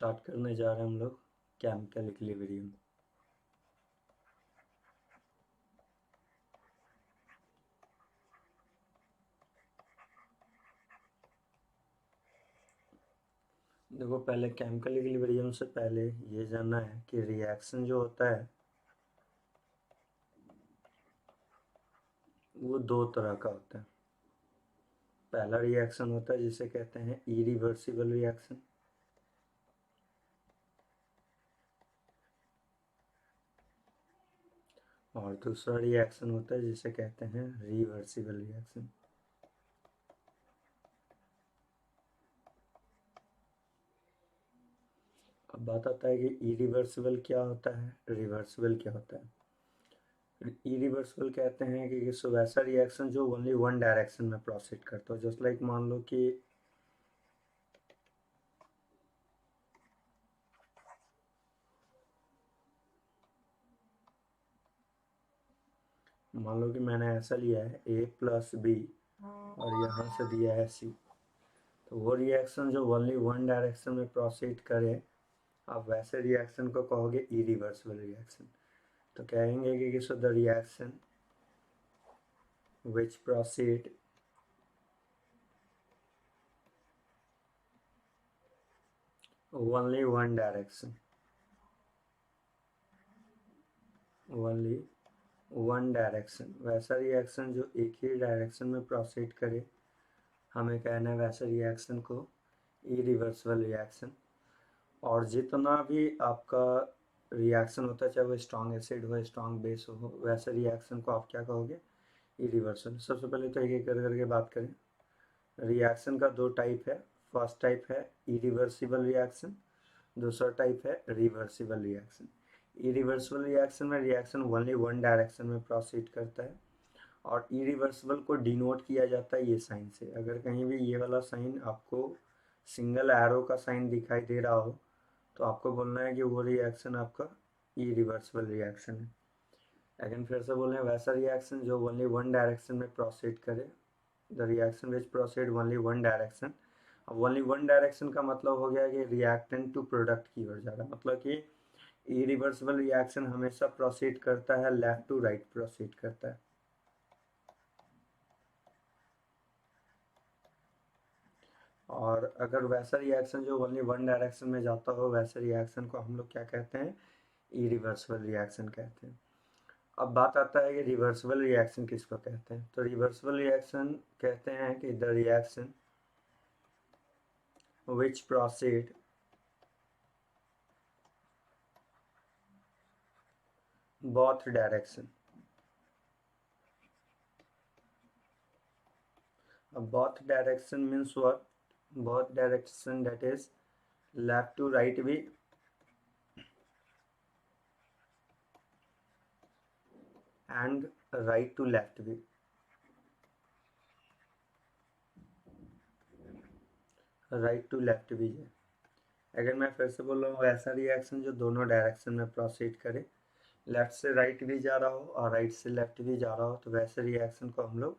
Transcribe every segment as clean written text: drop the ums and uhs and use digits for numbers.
Start करने जा रहे हैं हम लोग केमिकल इक्विलिब्रियम। देखो, पहले केमिकल इक्विलिब्रियम से पहले ये जानना है कि रिएक्शन जो होता है वो दो तरह का होता है। पहला रिएक्शन होता है जिसे कहते हैं इरिवर्सिबल रिएक्शन, और दूसरा रिएक्शन होता है जिसे कहते हैं रिवर्सिबल रिएक्शन। अब बात आता है कि इरिवर्सिबल क्या होता है, रिवर्सिबल क्या होता है। इरिवर्सिबल कहते हैं कि वैसा रिएक्शन जो ओनली वन डायरेक्शन में प्रोसीड करता हो। जस्ट लाइक मान लो कि मैंने ऐसा लिया है ए प्लस बी और यहाँ से दिया है सी, तो वो रिएक्शन जो ओनली वन डायरेक्शन में प्रोसीड करे, आप वैसे रिएक्शन को कहोगे इरिवर्सिबल रिएक्शन। तो कहेंगे कि the reaction which proceed only one direction, only one direction, वैसा रिएक्शन जो एक ही डायरेक्शन में प्रोसीड करे, हमें कहना है वैसे रिएक्शन को इरिवर्सिबल रिएक्शन। और जितना भी आपका रिएक्शन होता है, चाहे वो स्ट्रॉन्ग एसिड हो, स्ट्रॉन्ग बेस हो, वैसे रिएक्शन को आप क्या कहोगे, इरिवर्सिबल। सबसे पहले तो एक एक करके बात करें। रिएक्शन का दो टाइप है। फर्स्ट टाइप है इरिवर्सिबल रिएक्शन, दूसरा टाइप है रिवर्सिबल रिएक्शन। इरिवर्सिबल रिएक्शन में रिएक्शन ओनली वन डायरेक्शन में प्रोसीड करता है, और इरिवर्सिबल को डिनोट किया जाता है ये साइन से। अगर कहीं भी ये वाला साइन आपको सिंगल एरो का साइन दिखाई दे रहा हो, तो आपको बोलना है कि वो रिएक्शन आपका इरिवर्सिबल रिएक्शन है। अगेन फिर से बोल रहे हैं, वैसा रिएक्शन जो ओनली वन डायरेक्शन में प्रोसीड करे, the reaction which proceed only one direction. अब ओनली वन डायरेक्शन का मतलब हो गया कि रिएक्टेंट टू प्रोडक्ट की ओर जा रहा है, मतलब कि इरिवर्सिबल रिएक्शन हमेशा प्रोसीड करता है लेफ्ट टू राइट प्रोसीड करता है। और अगर वैसा रिएक्शन जो ओनली वन डायरेक्शन में जाता हो, वैसे रिएक्शन को हम लोग क्या कहते हैं, इरिवर्सिबल रिएक्शन कहते हैं। अब बात आता है कि रिवर्सिबल रिएक्शन किसको कहते हैं। तो रिवर्सिबल रिएक्शन कहते हैं कि the reaction which proceed both direction। both direction means what? Both direction, that is left to right way and right to left way। Right to left भी है। अगर मैं फिर से बोल रहा हूँ, ऐसा रिएक्शन जो दोनों डायरेक्शन में प्रोसीड करे, लेफ्ट से राइट भी जा रहा हो और राइट से लेफ्ट भी जा रहा हो, तो वैसे रिएक्शन को हम लोग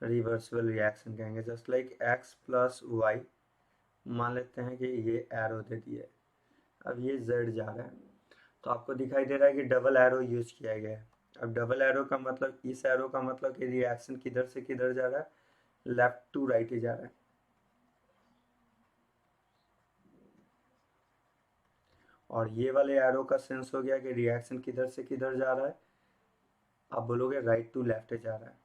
रिवर्सिबल रिएक्शन कहेंगे। Just like X plus Y, मान लेते हैं कि ये एरो दे दिया है, अब ये जेड जा रहा है, तो आपको दिखाई दे रहा है कि डबल एरो यूज किया गया है। अब डबल एरो का मतलब, इस एरो का मतलब कि रिएक्शन किधर से किधर जा रहा है, लेफ्ट टू राइट ही जा रहा है। और ये वाले एरो का सेंस हो गया कि रिएक्शन किधर से किधर जा रहा है, आप बोलोगे राइट टू लेफ्ट जा रहा है।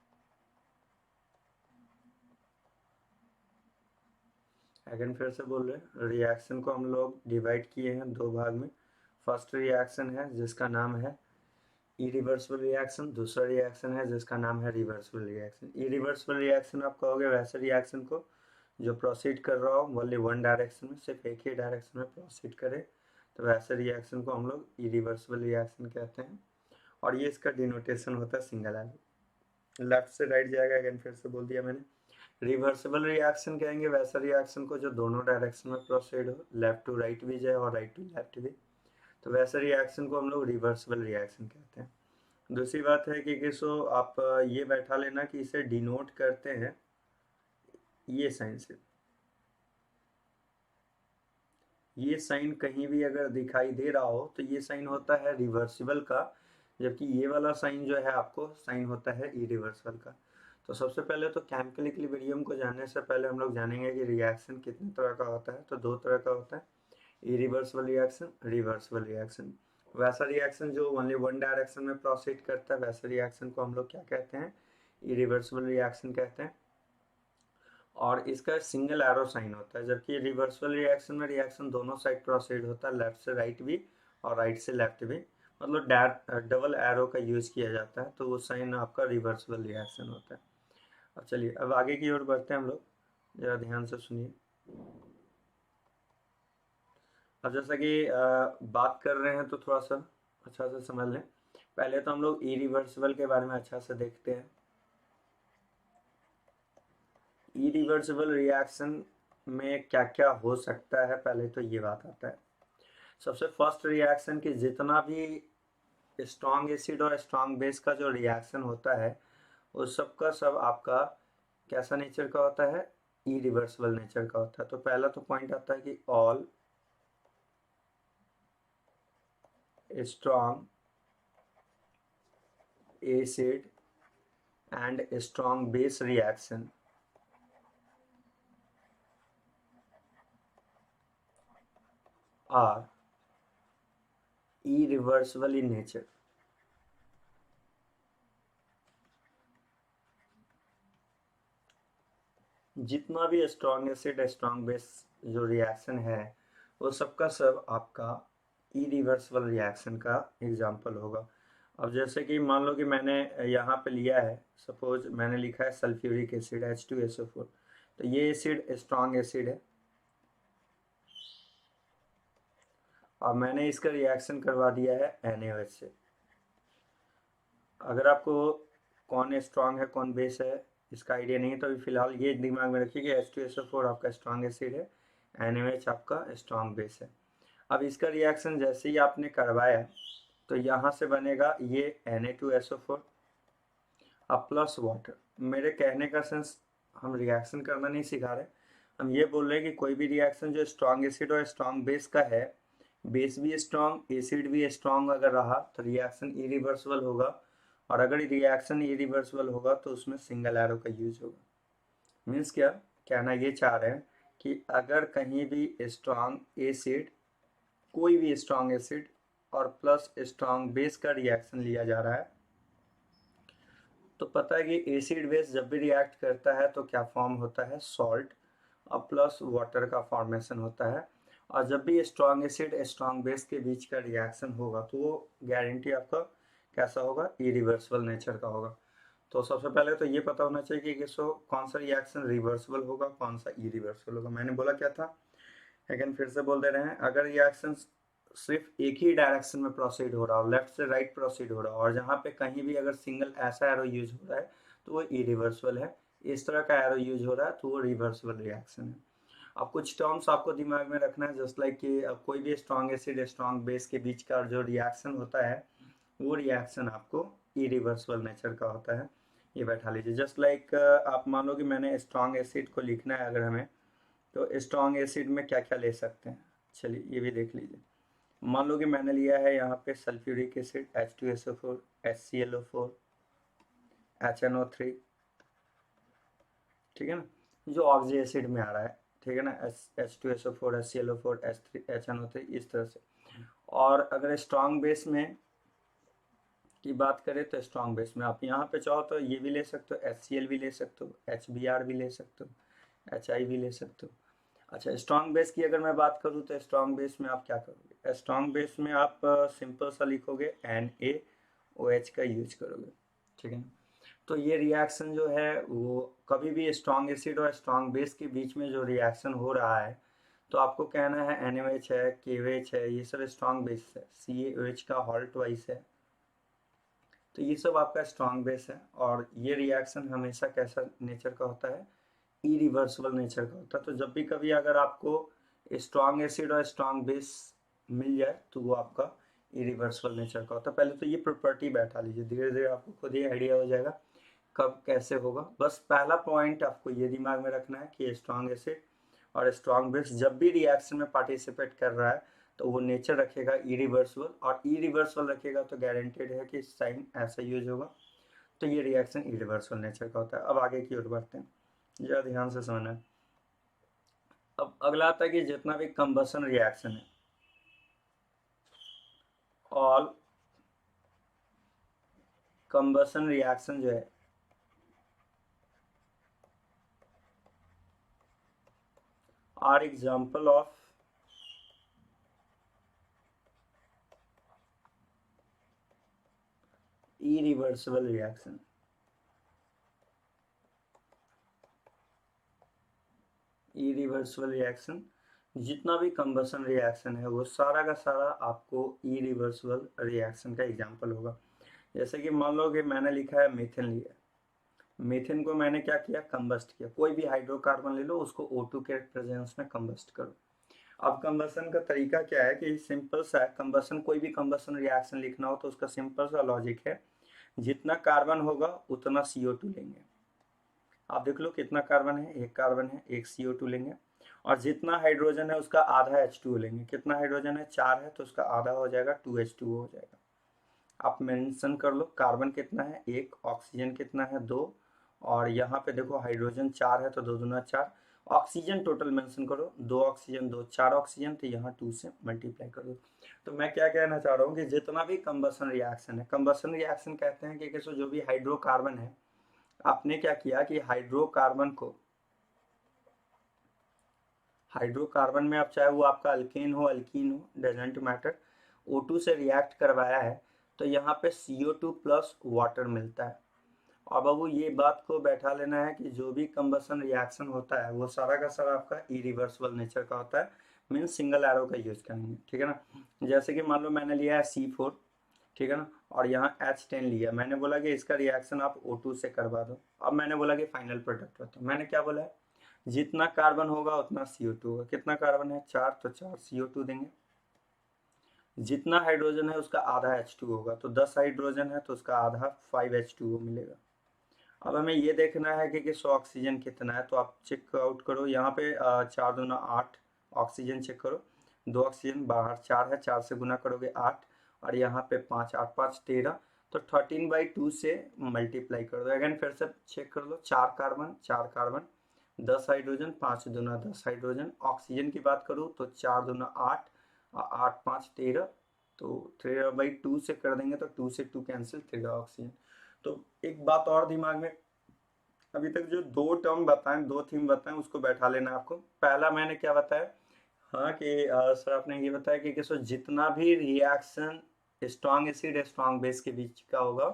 अगेन फिर से बोल रहे हैं, रिएक्शन को हम लोग डिवाइड किए हैं दो भाग में। फर्स्ट रिएक्शन है जिसका नाम है इरिवर्सिबल रिएक्शन, दूसरा रिएक्शन है जिसका नाम है रिवर्सिबल रिएक्शन। इरिवर्सिबल रिएक्शन आप कहोगे वैसे रिएक्शन को जो प्रोसीड कर रहा हो ओनली वन डायरेक्शन में, सिर्फ एक ही डायरेक्शन में प्रोसीड करे, तो वैसे रिएक्शन को हम लोग इरिवर्सिबल रिएक्शन कहते हैं। और ये इसका डिनोटेशन होता है सिंगल एरो, लेफ्ट से राइट जाएगा। अगेन फिर से बोल दिया मैंने, रिवर्सिबल रिएक्शन कहेंगे वैसा रिएक्शन को जो दोनों डायरेक्शन में प्रोसीड हो, लेफ्ट टू राइट भी जाए और राइट टू लेफ्ट भी, तो वैसे रिएक्शन को हम लोग रिवर्सिबल रिएक्शन कहते हैं। दूसरी बात है कि किसो आप ये बैठा लेना कि इसे डिनोट करते हैं ये साइन से। ये साइन कहीं भी अगर दिखाई दे रहा हो तो ये साइन होता है रिवर्सिबल का, जबकि ये वाला साइन जो है आपको साइन होता है इरिवर्सिबल का। तो सबसे पहले तो केमिकल इक्विलिब्रियम को जानने से पहले हम लोग जानेंगे कि रिएक्शन कितने तरह का होता है। तो दो तरह का होता है, इरिवर्सिबल रिएक्शन, रिवर्सिबल रिएक्शन। वैसा रिएक्शन जो ओनली वन डायरेक्शन में प्रोसीड करता है वैसे रिएक्शन को हम लोग क्या कहते हैं, इरिवर्सिबल रिएक्शन कहते हैं। और इसका सिंगल एरो साइन होता है, जबकि रिवर्सिबल रिएक्शन में रिएक्शन दोनों साइड प्रोसीड होता है, लेफ्ट से राइट भी और राइट से लेफ्ट भी, मतलब डबल एरो का यूज किया जाता है, तो वो साइन आपका रिवर्सिबल रिएक्शन होता है। अब चलिए अब आगे की ओर बढ़ते हैं हम लोग, जरा ध्यान से सुनिए। अब जैसा कि बात कर रहे हैं तो थोड़ा सा अच्छा से समझ लें। पहले तो हम लोग इरिवर्सिबल के बारे में अच्छा से देखते हैं। इरिवर्सिबल रिएक्शन में क्या क्या हो सकता है, पहले तो ये बात आता है। सबसे फर्स्ट रिएक्शन की जितना भी स्ट्रॉन्ग एसिड और स्ट्रॉन्ग बेस का जो रिएक्शन होता है उस सब का सब आपका कैसा नेचर का होता है, इरिवर्सिबल नेचर का होता है। तो पहला तो पॉइंट आता है कि all strong acid and strong base reaction are irreversible in nature। जितना भी स्ट्रॉन्ग एसिड स्ट्रॉन्ग बेस जो रिएक्शन है वो सबका सब आपका इरिवर्सिबल रिएक्शन का एग्जाम्पल होगा। अब जैसे कि मान लो कि मैंने यहाँ पे लिया है, सपोज मैंने लिखा है सल्फ्यूरिक एसिड H2SO4, तो ये एसिड स्ट्रॉन्ग एसिड है और मैंने इसका रिएक्शन करवा दिया है NaOH से। अगर आपको कौन स्ट्रॉन्ग है कौन बेस है इसका आइडिया नहीं है तो अभी फिलहाल ये दिमाग में रखिए कि H2SO4 आपका स्ट्रॉन्ग एसिड है, NaOH आपका स्ट्रॉन्ग बेस है। अब इसका रिएक्शन जैसे ही आपने करवाया तो यहाँ से बनेगा ये Na2SO4 अब प्लस वाटर। मेरे कहने का सेंस, हम रिएक्शन करना नहीं सिखा रहे, हम ये बोल रहे हैं कि कोई भी रिएक्शन जो स्ट्रॉन्ग एसिड और स्ट्रॉन्ग बेस का है, बेस भी स्ट्रॉन्ग एसिड भी स्ट्रॉन्ग अगर रहा तो रिएक्शन इरिवर्सिबल होगा, और अगर रिएक्शन इरिवर्सिबल होगा तो उसमें सिंगल एरो का यूज होगा। मीन्स क्या कहना ये चाह रहे हैं कि अगर कहीं भी स्ट्रॉन्ग एसिड, कोई भी स्ट्रॉन्ग एसिड और प्लस स्ट्रॉन्ग बेस का रिएक्शन लिया जा रहा है तो पता है कि एसिड बेस जब भी रिएक्ट करता है तो क्या फॉर्म होता है, सॉल्ट और प्लस वाटर का फॉर्मेशन होता है। और जब भी स्ट्रॉन्ग एसिड स्ट्रॉन्ग बेस के बीच का रिएक्शन होगा तो वो गारंटी आपका कैसा होगा, इरिवर्सिबल नेचर का होगा। तो सबसे पहले तो ये पता होना चाहिए कि कौन सा रिएक्शन रिवर्सिबल होगा कौन सा इरिवर्सिबल होगा। मैंने बोला क्या था, लेकिन फिर से बोल दे रहे हैं, अगर रिएक्शन सिर्फ एक ही डायरेक्शन में प्रोसीड हो रहा हो, लेफ्ट से राइट प्रोसीड हो रहा हो, और जहाँ पे कहीं भी अगर सिंगल ऐसा एरो यूज हो रहा है तो वो इरिवर्सिबल है, इस तरह का एरो यूज हो रहा है तो वो रिवर्सिबल रिएक्शन है। अब कुछ टर्म्स आपको दिमाग में रखना है, जस्ट लाइक कि कोई भी स्ट्रॉन्ग एसिड स्ट्रॉन्ग बेस के बीच का जो रिएक्शन होता है वो रिएक्शन आपको इरिवर्सिबल नेचर का होता है। ये बैठा लीजिए, जस्ट लाइक आप मान लो कि मैंने स्ट्रॉन्ग एसिड को लिखना है अगर हमें, तो स्ट्रॉन्ग एसिड में क्या क्या ले सकते हैं, चलिए ये भी देख लीजिए। मान लो कि मैंने लिया है यहाँ पे sulphuric acid H2SO4 HClO4 HNO3, ठीक है ना, जो ऑक्सी एसिड में आ रहा है, ठीक है ना, H2SO4 HClO4 HNO3 इस तरह से। और अगर स्ट्रॉन्ग बेस में की बात करें तो स्ट्रॉन्ग बेस में आप यहाँ पे चाहो तो ये भी ले सकते हो, HCl भी ले सकते हो, HBr भी ले सकते हो, HI भी ले सकते हो। अच्छा, स्ट्रॉन्ग बेस की अगर मैं बात करूँ तो स्ट्रॉन्ग बेस में आप क्या करोगे, स्ट्रॉन्ग बेस में आप सिंपल सा लिखोगे NaOH का यूज करोगे, ठीक है ना। तो ये रिएक्शन जो है वो कभी भी स्ट्रॉन्ग एसिड और स्ट्रॉन्ग बेस के बीच में जो रिएक्शन हो रहा है तो आपको कहना है NaOH है, KOH है, ये सब स्ट्रॉन्ग बेस है, CaOH का हॉल्ट वाइज है, तो ये सब आपका स्ट्रॉन्ग बेस है। और ये रिएक्शन हमेशा कैसा नेचर का होता है, इरिवर्सिबल नेचर का होता है। तो जब भी कभी अगर आपको स्ट्रॉन्ग एसिड और स्ट्रॉन्ग बेस मिल जाए तो वो आपका इरिवर्सिबल नेचर का होता है। पहले तो ये प्रॉपर्टी बैठा लीजिए, धीरे धीरे आपको खुद ही आइडिया हो जाएगा कब कैसे होगा। बस पहला पॉइंट आपको ये दिमाग में रखना है कि स्ट्रॉन्ग एसिड और स्ट्रॉन्ग बेस जब भी रिएक्शन में पार्टिसिपेट कर रहा है तो वो नेचर रखेगा इरिवर्सिबल, और इरिवर्सिबल रखेगा तो गारंटेड है कि साइन ऐसा यूज होगा, तो ये रिएक्शन इरिवर्सिबल नेचर का होता है। अब आगे की ओर बढ़ते हैं, जरा ध्यान से समझना है। अब अगला आता है कि जितना भी कंबसन रिएक्शन है, ऑल कंबसन रिएक्शन जो है are example of irreversible reaction. Irreversible reaction, जितना भी कंबसन रिएक्शन है वो सारा का सारा आपको इरिवर्सिबल रिएक्शन का एग्जांपल होगा। जैसे कि मान लो कि मैंने लिखा है मीथेन लिया, मीथेन को मैंने क्या किया, कंबस्ट किया। कोई भी हाइड्रोकार्बन ले लो, उसको O2 के प्रेजेंस में कंबस्ट करो। अब कंबसन का तरीका क्या है कि सिंपल सा है, कंबसन कोई भी कंबसन रिएक्शन लिखना हो तो उसका सिंपल सा लॉजिक है, जितना कार्बन होगा उतना CO2 लेंगे। आप देख लो कितना कार्बन है, एक कार्बन है, एक CO2 लेंगे, और जितना हाइड्रोजन है उसका आधा H2O लेंगे। कितना हाइड्रोजन है, 4 है, तो उसका आधा हो जाएगा, 2H2O हो जाएगा। आप मेंशन कर लो कार्बन कितना है, एक, ऑक्सीजन कितना है, 2, और यहाँ पे देखो हाइड्रोजन 4 है तो 2 दूना 4, ऑक्सीजन टोटल मेंशन करो, 2 ऑक्सीजन 2, 4 ऑक्सीजन, तो यहाँ 2 से मल्टीप्लाई कर दो। तो मैं क्या कहना चाह रहा हूँ कि जितना भी कंबसन रिएक्शन है, कंबसन रिएक्शन कहते हैं कि जो भी हाइड्रोकार्बन है, आपने क्या किया कि हाइड्रोकार्बन में आप चाहे वो आपका अल्केन हो, अल्कीन हो, डजेंट मैटर, O2 से रिएक्ट करवाया है तो यहाँ पे CO2 प्लस वाटर मिलता है। और बाबू ये बात को बैठा लेना है कि जो भी कंबसन रिएक्शन होता है वो सारा का सारा आपका इरिवर्सिबल नेचर का होता है, मीन सिंगल एरो का यूज करेंगे, ठीक है ना। जैसे कि मान लो मैंने लिया है C4, ठीक है ना, और यहाँ H10 लिया, मैंने बोला कि इसका रिएक्शन आप O2 से करवा दो। अब मैंने बोला कि फाइनल प्रोडक्ट बताओ, मैंने क्या बोला है, जितना कार्बन होगा उतना CO2 होगा। कितना कार्बन है, 4, तो 4 CO2 देंगे। जितना हाइड्रोजन है उसका आधा H2 होगा, तो 10 हाइड्रोजन है तो उसका आधा 5H2O मिलेगा। अब हमें ये देखना है कि 100 ऑक्सीजन कितना है, तो आप चेक आउट करो यहाँ पे 4 दूना 8, ऑक्सीजन चेक करो, 2 ऑक्सीजन बाहर, 4 है, 4 से गुना करोगे 8, और यहाँ पे 5, 8 5 13, तो 13/2 से मल्टीप्लाई कर दो। अगेन फिर से चेक कर लो, 4 कार्बन 10 हाइड्रोजन, 5 दूना 10 हाइड्रोजन। ऑक्सीजन की बात करूँ तो 4 दूना 8, 8 5 13, तो 13/2 से कर देंगे तो 2 से 2 कैंसिल, 13 ऑक्सीजन। तो एक बात और दिमाग में, अभी तक जो 2 टर्म बताएं, 2 थीम बताएं, उसको बैठा लेना आपको। पहला मैंने क्या बताया, हाँ कि सर आपने ये बताया कि सो जितना भी reaction strong acid strong base के बीच का होगा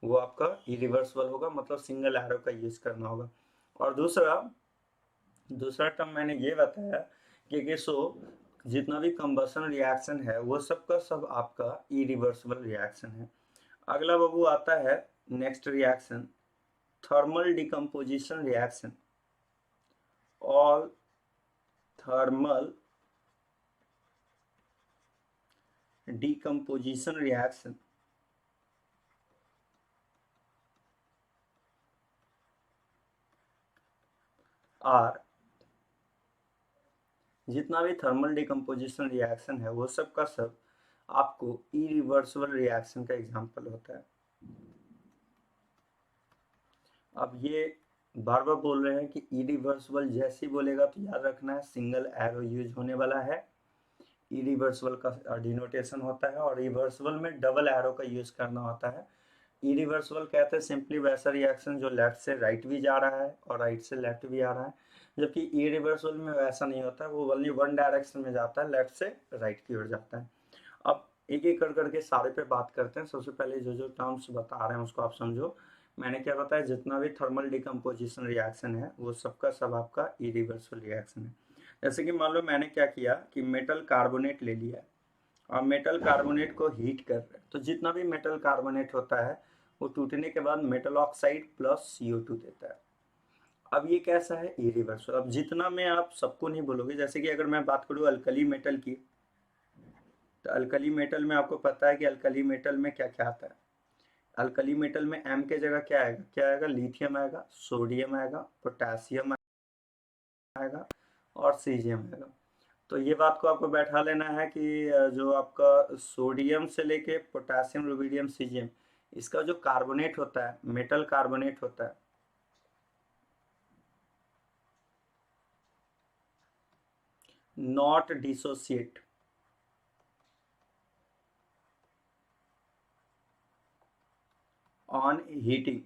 वो आपका इरिवर्सिबल होगा, मतलब सिंगल एरो का यूज करना होगा। और दूसरा टर्म मैंने ये बताया कि सो जितना भी कंबसन रिएक्शन है वो सब का सब आपका इरिवर्सिबल रिएक्शन है। अगला बाबू आता है next reaction, thermal decomposition reaction. All thermal decomposition reaction are, जितना भी थर्मल डिकम्पोजिशन रिएक्शन है वो सब का सब आपको इरिवर्सिबल रिएक्शन का एग्जांपल होता है। अब ये बार बार बोल रहे हैं कि इरिवर्सिबल, जैसे ही बोलेगा तो याद रखना है सिंगल एरो यूज होने वाला है, इरिवर्सिबल का डिनोटेशन होता है, और रिवर्सिबल में डबल एरो का यूज करना होता है। इरिवर्सिबल कहते हैं सिंपली वैसा रिएक्शन जो लेफ्ट से राइट भी जा रहा है और राइट से लेफ्ट भी आ रहा है, जबकि इरिवर्सिबल में वैसा नहीं होता, वो ओनली वन डायरेक्शन में जाता है, लेफ्ट से राइट की ओर जाता है। अब एक एक कर करके सारे पे बात करते हैं। सबसे पहले जो जो टर्म्स बता रहे हैं उसको आप समझो। मैंने क्या बताया, जितना भी थर्मल डिकम्पोजिशन रिएक्शन है वो सबका सब आपका इरिवर्सिबल रिएक्शन है। जैसे कि मान लो मैंने क्या किया कि मेटल कार्बोनेट ले लिया और मेटल कार्बोनेट को हीट कर रहे हैं, तो जितना भी मेटल कार्बोनेट होता है वो टूटने के बाद मेटल ऑक्साइड प्लस CO2 देता है। अब ये कैसा है, इरिवर्सिबल। अब जितना में आप सबको नहीं बोलोगे, जैसे कि अगर मैं बात करूँ अल्कली मेटल की, तो अल्कली मेटल में आपको पता है कि अल्कली मेटल में क्या क्या आता है। अल्कली मेटल में M के जगह क्या आएगा, लिथियम आएगा, सोडियम आएगा, पोटेशियम आएगा, और सीजियम आएगा। तो ये बात को आपको बैठा लेना है कि जो आपका सोडियम से लेके पोटेशियम, रुबिडियम, सीजियम, इसका जो कार्बोनेट होता है, मेटल कार्बोनेट होता है, not dissociate on heating,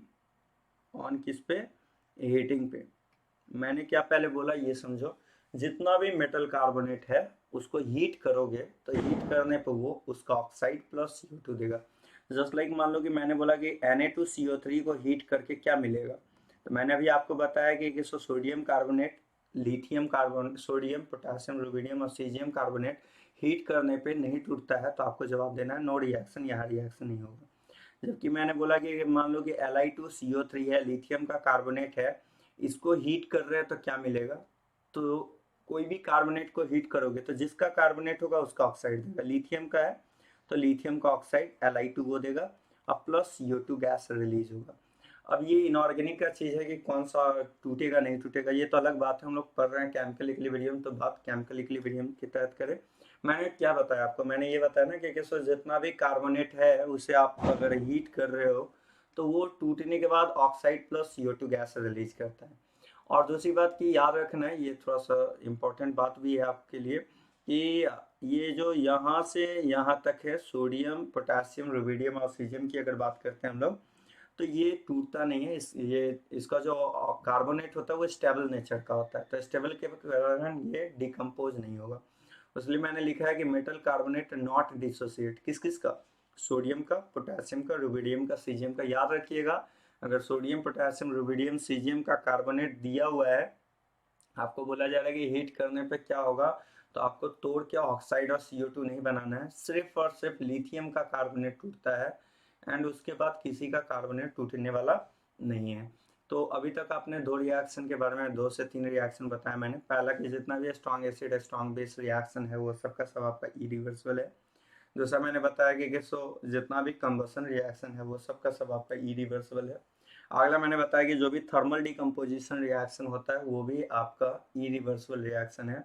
on किस पे, हीटिंग पे। मैंने क्या पहले बोला ये समझो, जितना भी मेटल कार्बोनेट है उसको हीट करोगे तो हीट करने पर वो उसका ऑक्साइड प्लस CO2 देगा। जस्ट लाइक मान लो कि मैंने बोला कि Na2CO3 को हीट करके क्या मिलेगा, तो मैंने अभी आपको बताया कि sodium carbonate, lithium carbonate, sodium, potassium, rubidium और सीजियम कार्बोनेट हीट करने पे नहीं टूटता है, तो आपको जवाब देना है नो रिएक्शन, यहाँ रिएक्शन नहीं होगा। जबकि मैंने बोला कि मान लो कि Li2CO3 है, लिथियम का कार्बोनेट है, इसको हीट कर रहे हैं तो क्या मिलेगा, तो कोई भी कार्बोनेट को हीट करोगे तो जिसका कार्बोनेट होगा उसका ऑक्साइड देगा। लिथियम का है तो लिथियम का ऑक्साइड Li2 वो देगा और प्लस CO2 गैस रिलीज होगा। अब ये इनऑर्गेनिक का चीज़ है कि कौन सा टूटेगा नहीं टूटेगा ये तो अलग बात है, हम लोग पढ़ रहे हैं केमिकल इक्विलिब्रियम, तो बात केमिकल इक्विलिब्रियम के तहत करें। मैंने क्या बताया आपको, मैंने ये बताया ना कि जितना भी कार्बोनेट है उसे आप अगर हीट कर रहे हो तो वो टूटने के बाद oxide plus CO2 gas release करता है। और दूसरी बात की याद रखना है, ये थोड़ा सा इम्पोर्टेंट बात भी है आपके लिए, कि ये जो यहाँ से यहाँ तक है, सोडियम, पोटेशियम, रुबिडियम और सीजियम की अगर बात करते हैं हम लोग, तो ये टूटता नहीं है। इसका जो कार्बोनेट होता है वो स्टेबल नेचर का होता है, तो स्टेबल के कारण ये डिकम्पोज नहीं होगा। इसलिए मैंने लिखा है कि मेटल कार्बोनेट नॉट डिसोसिएट, किस किस का, सोडियम का, पोटेशियम का, रुबिडियम का, सीजियम का। याद रखिएगा, अगर सोडियम, पोटेशियम, रुबिडियम, सीजियम का कार्बोनेट दिया हुआ है, आपको बोला जा रहा है कि हीट करने पे क्या होगा, तो आपको तोड़ के ऑक्साइड और CO2 नहीं बनाना है, सिर्फ और सिर्फ लिथियम का कार्बोनेट टूटता है एंड उसके बाद किसी का कार्बोनेट टूटने वाला नहीं है। तो अभी तक आपने दो रिएक्शन के बारे में, 2 से 3 रिएक्शन बताया मैंने। पहला कि जितना भी strong acid, strong base reaction है वो सबका सब आपका इरिवर्सिबल है। दूसरा मैंने बताया कि जितना भी कंबसन रिएक्शन है वो सबका सब आपका इरिवर्सिबल है। अगला मैंने बताया कि जो भी थर्मल डिकम्पोजिशन रिएक्शन होता है वो भी आपका इरिवर्सिबल रिएक्शन है,